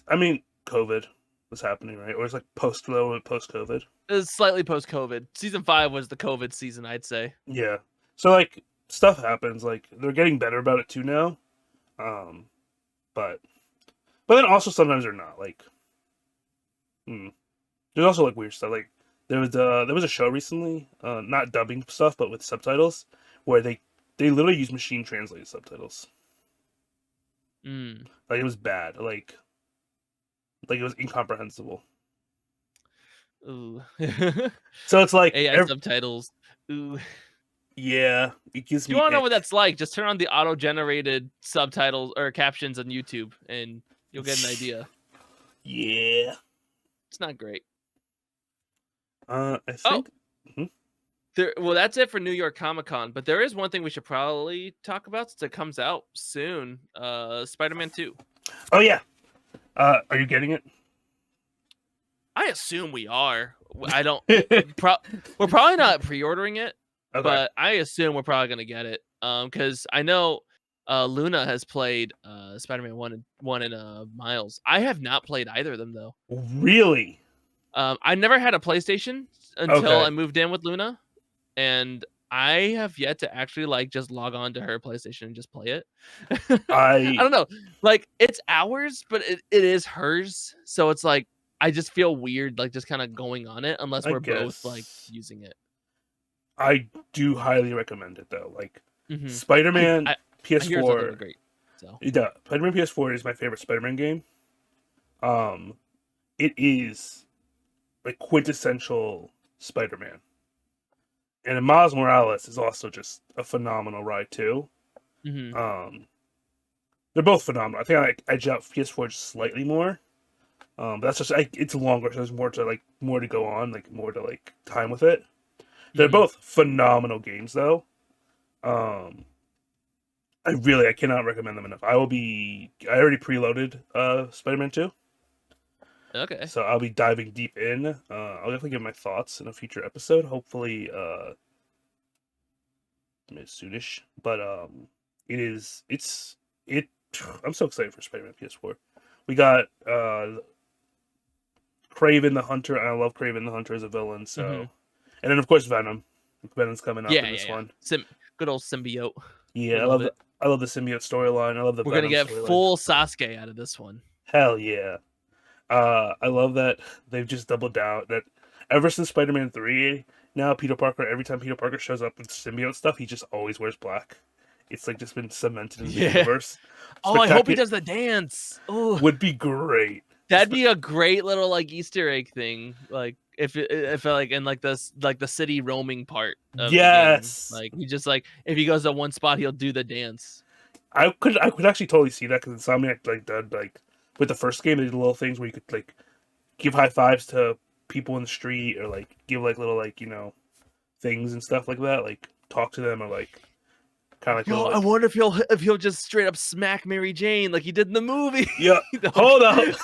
I mean, COVID was happening, right? Or it's like post-COVID. It was slightly post-COVID. Season 5 was the COVID season, I'd say. Yeah. So like stuff happens. Like they're getting better about it too now. But then also sometimes they're not. Like, there's also like weird stuff. Like there was a show recently, not dubbing stuff, but with subtitles, where they literally use machine translated subtitles. Like it was bad. Like it was incomprehensible. Ooh. So it's like AI subtitles. Ooh. Yeah, it gives me. You want to know what that's like? Just turn on the auto-generated subtitles or captions on YouTube, and you'll get an idea. Yeah, it's not great. I think. Well, that's it for New York Comic Con. But there is one thing we should probably talk about since it comes out soon. Spider-Man 2. Oh yeah. Are you getting it? I assume we are. I don't. We're probably not pre-ordering it. Okay. But I assume we're probably gonna get it. Because I know Luna has played Spider-Man 1 and Miles. I have not played either of them though. Really? I never had a PlayStation until I moved in with Luna, and I have yet to actually like just log on to her PlayStation and just play it. I don't know. Like it's ours, but it is hers. So it's like I just feel weird like just kind of going on it unless we're both like using it. I do highly recommend it though. Like Spider-Man PS4. Great. So yeah, Spider-Man PS4 is my favorite Spider-Man game. It is like quintessential Spider-Man. And Miles Morales is also just a phenomenal ride too. They're both phenomenal. I think I edge out PS4 just slightly more. But that's just it's longer, so there's more to go on, like more to like time with it. They're both phenomenal games though. I cannot recommend them enough. I already preloaded Spider-Man 2. Okay. So I'll be diving deep in. I'll definitely give my thoughts in a future episode. Hopefully soonish. But I'm so excited for Spider-Man PS4. We got Kraven the Hunter, and I love Kraven the Hunter as a villain, so and then of course Venom. Venom's coming up in this one. Good old symbiote. Yeah, I love the symbiote storyline. I love the We're gonna get full Sasuke out of this one. Hell yeah. I love that they've just doubled down that ever since Spider-Man 3, now Peter Parker, every time Peter Parker shows up with symbiote stuff, he just always wears black. it's like just been cemented in the Yeah. universe. Oh, I hope he does the dance. Oh, Would be great. that'd be a great little like Easter egg thing. Like if like in like this like the city roaming part of the game, Yes, like he just like if he goes to one spot, he'll do the dance. I could actually totally see that because Insomniac like did like with the first game they did little things where you could like give high fives to people in the street or like give like little like things and stuff like that, like talk to them or like kind of like Yo, little, I like, wonder if he'll just straight up smack Mary Jane like he did in the movie. yeah. Hold up.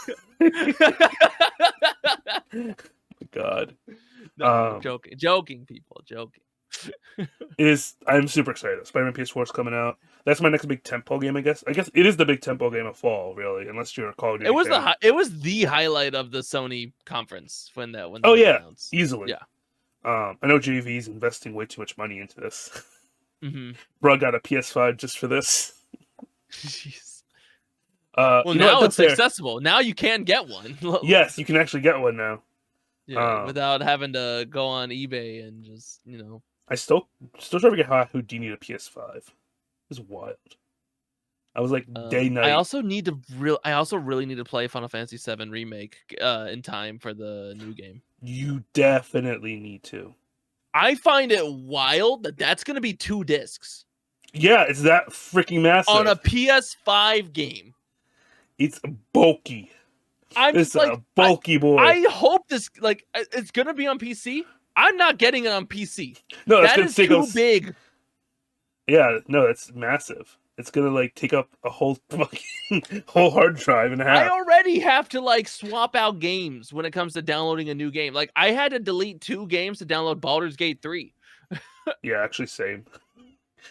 God. No, joking, people, joking. I'm super excited. Spider-Man PS4 is coming out. That's my next big tentpole game, I guess. I guess it is the big tentpole game of fall, really, unless you're a Call of Duty fan. It was the highlight of the Sony conference when that Oh was yeah, announced. easily. Yeah. I know JV's investing way too much money into this. Mm-hmm. Bro got a PS5 just for this. Jeez. Well, now it's accessible. Now you can get one. Yes, you can actually get one now. Yeah, without having to go on eBay and just I still trying to get how Houdini to PS5. It's wild. I was like day night. I also really need to play Final Fantasy VII Remake in time for the new game. You definitely need to. I find it wild that that's going to be 2 discs. Yeah, it's that freaking massive on a PS5 game. It's bulky. It's like a bulky boy. I hope this it's gonna be on PC. I'm not getting it on PC. No, that is too big. Yeah, no, it's massive. It's gonna like take up a whole fucking whole hard drive and a half. I already have to like swap out games when it comes to downloading a new game. Like I had to delete 2 games to download Baldur's Gate 3. Yeah, actually, same.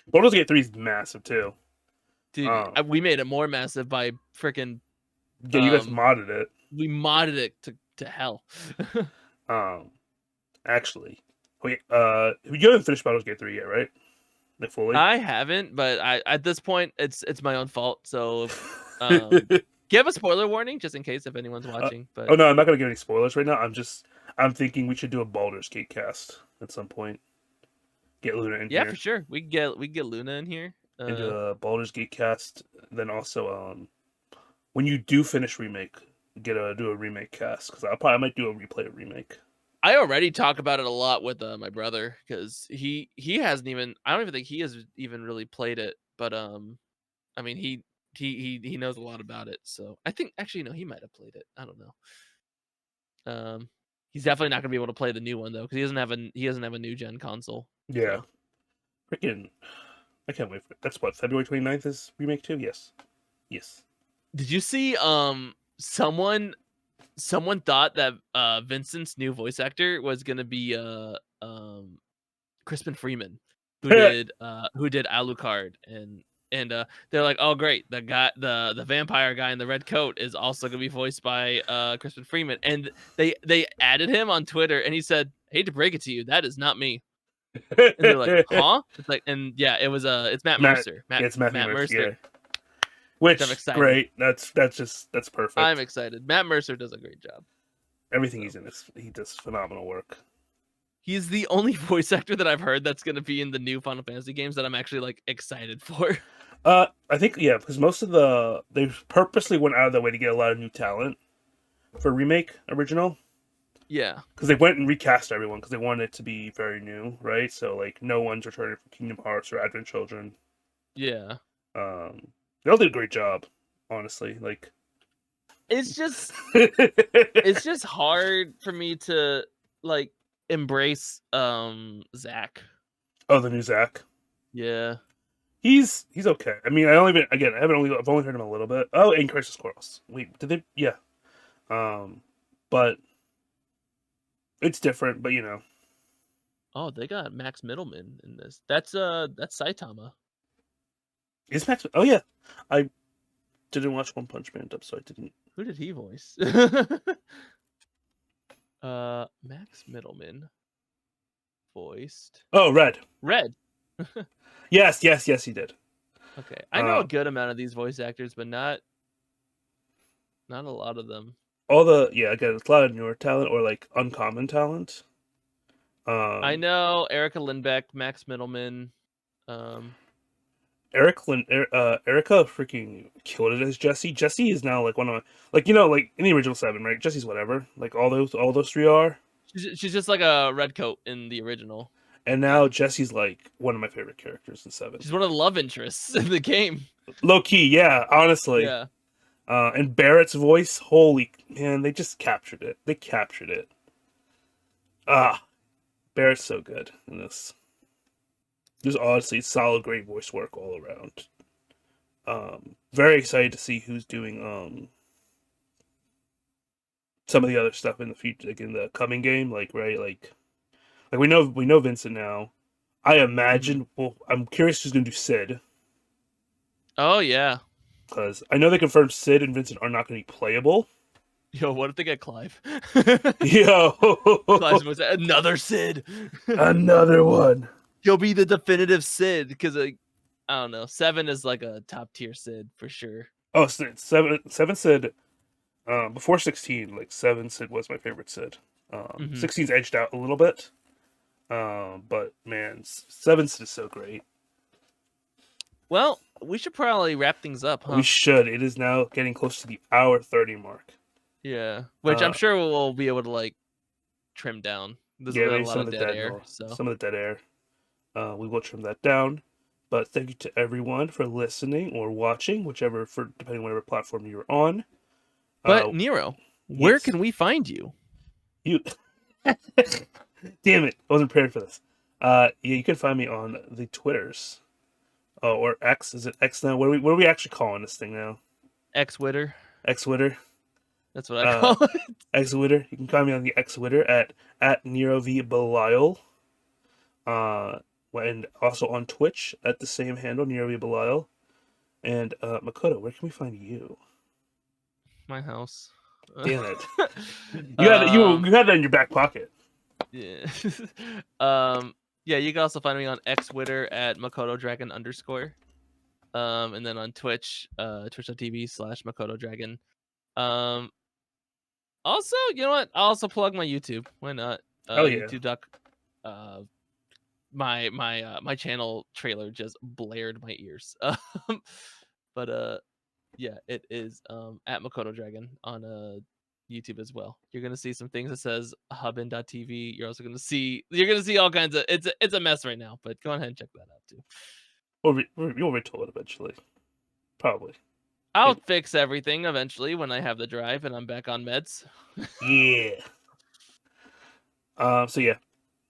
Baldur's Gate 3 is massive too. Dude, we made it more massive by freaking. Yeah, you guys modded it. We modded it to hell. Actually, wait. You haven't finished Baldur's Gate 3 yet, right? Like fully. I haven't, but at this point, it's my own fault. So, give a spoiler warning just in case if anyone's watching. But oh no, I'm not gonna give any spoilers right now. I'm thinking we should do a Baldur's Gate cast at some point. Get Luna in here. Yeah, for sure. We get Luna in here. Into a Baldur's Gate cast. Then also, when you do finish remake, do a remake cast because I might do a replay of remake. I already talk about it a lot with my brother because he hasn't even. I don't even think he has even really played it. But I mean he knows a lot about it. So I think actually no, he might have played it. I don't know. He's definitely not gonna be able to play the new one though because he doesn't have a new gen console. Yeah, so. Freaking. I can't wait for it. That's what, February 29th is remake 2? Yes. Did you see someone thought that Vincent's new voice actor was gonna be Crispin Freeman, who did Alucard, and they're like, oh great, the vampire guy in the red coat is also gonna be voiced by Crispin Freeman, and they added him on Twitter, and he said, hate to break it to you, that is not me. And they're like, huh? It's like, and yeah, it was it's Matt Mercer. It's Matt Mercer. Yeah. Which I'm excited. Great. That's perfect. I'm excited. Matt Mercer does a great job. Everything he's in he does phenomenal work. He's the only voice actor that I've heard that's going to be in the new Final Fantasy games that I'm actually like excited for. I think because most of they purposely went out of their way to get a lot of new talent for remake original. Yeah, because they went and recast everyone because they wanted it to be very new, right? So like no one's returning from Kingdom Hearts or Advent Children. Yeah. They all did a great job, honestly. Like, it's just hard for me to like embrace Zach. Oh, the new Zach. Yeah, he's okay. I mean, I've only heard him a little bit. Oh, and Crisis Chorus. Wait, did they? Yeah. But it's different. But Oh, they got Max Middleman in this. That's Saitama. Is Max? Oh yeah, I didn't watch One Punch Man dub, so I didn't. Who did he voice? Max Middleman voiced. Oh, Red. Yes, he did. Okay, I know a good amount of these voice actors, but not a lot of them. Again, it's a lot of newer talent or like uncommon talent. I know Erica Lindbeck, Max Middleman. Erica freaking killed it as Jessie. Jessie is now like one of my, like in the original 7, right? Jessie's whatever. Like all those 3 are. She's just like a red coat in the original. And now Jessie's like one of my favorite characters in 7. She's one of the love interests in the game. Low key, yeah, honestly. Yeah. And Barrett's voice, holy man, they just captured it. They captured it. Ah, Barrett's so good in this. Just honestly solid, great voice work all around. Very excited to see who's doing some of the other stuff in the future, like in the coming game, like right, like we know Vincent now. I imagine. Well, I'm curious who's gonna do Sid, Oh yeah. because I know they confirmed Sid and Vincent are not gonna be playable. Yo, what if they get Clive? Yo, Clive's was another Sid. another one. He'll be the definitive Sid because like I don't know, 7 is like a top tier Sid for sure. Oh, seven Sid. Before 16, like 7 Sid was my favorite Sid. 16's edged out a little bit. But man, 7 Sid is so great. Well, we should probably wrap things up, huh? We should. It is now getting close to the hour 30 mark. Yeah, which I'm sure we'll be able to like trim down. There's a maybe lot of dead air, so some of the dead air. We will trim that down. But thank you to everyone for listening or watching, depending on whatever platform you're on. But Nero, where yes. can we find you? You, damn it! I wasn't prepared for this. Yeah, you can find me on the Twitters. Oh, or X. Is it X now? What are we actually calling this thing now? X-Witter. X-Witter. That's what I call it. X-Witter. You can find me on the X-Witter at Nero V Belial. And also on Twitch at the same handle, Nero V Belial. And Makoto, where can we find you? My house. Damn it! You had that in your back pocket. Yeah. Yeah, you can also find me on X-Witter at Makoto Dragon _. And then on Twitch, twitch.tv/Makoto Dragon. Also, you know what? I'll also plug my YouTube. Why not? Oh yeah. YouTube. My channel trailer just blared my ears. But yeah, it is at Makoto Dragon on YouTube as well. You're gonna see some things that says hubin.tv. You're gonna see all kinds of it's a mess right now, but go ahead and check that out too. You'll retool it eventually. Probably. I'll fix everything eventually when I have the drive and I'm back on meds. Yeah. So yeah.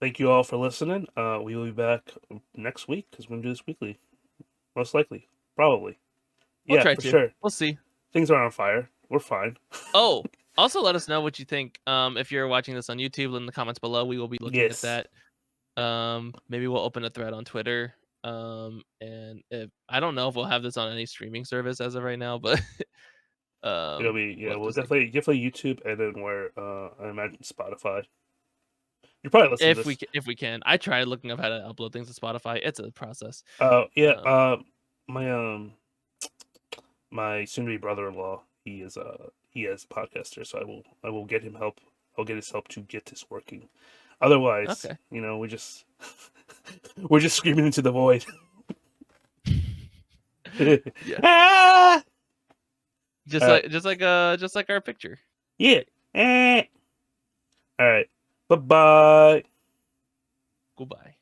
Thank you all for listening. We will be back next week because we're gonna do this weekly. Most likely. Probably. We'll try for to. sure. We'll see. Things are on fire. We're fine. Oh, also let us know what you think. If you're watching this on YouTube, in the comments below, we will be looking at that. Maybe we'll open a thread on Twitter. And if I don't know if we'll have this on any streaming service as of right now, but it'll be definitely YouTube, and then where I imagine Spotify. You're probably listening to this. If we can. I tried looking up how to upload things to Spotify. It's a process. Yeah. My soon-to-be brother-in-law, he is a podcaster, so I will get him help. I'll get his help to get this working. Otherwise, okay. We're just screaming into the void. Yeah. Ah! Just like our picture. Yeah. All right. Bye-bye. Goodbye.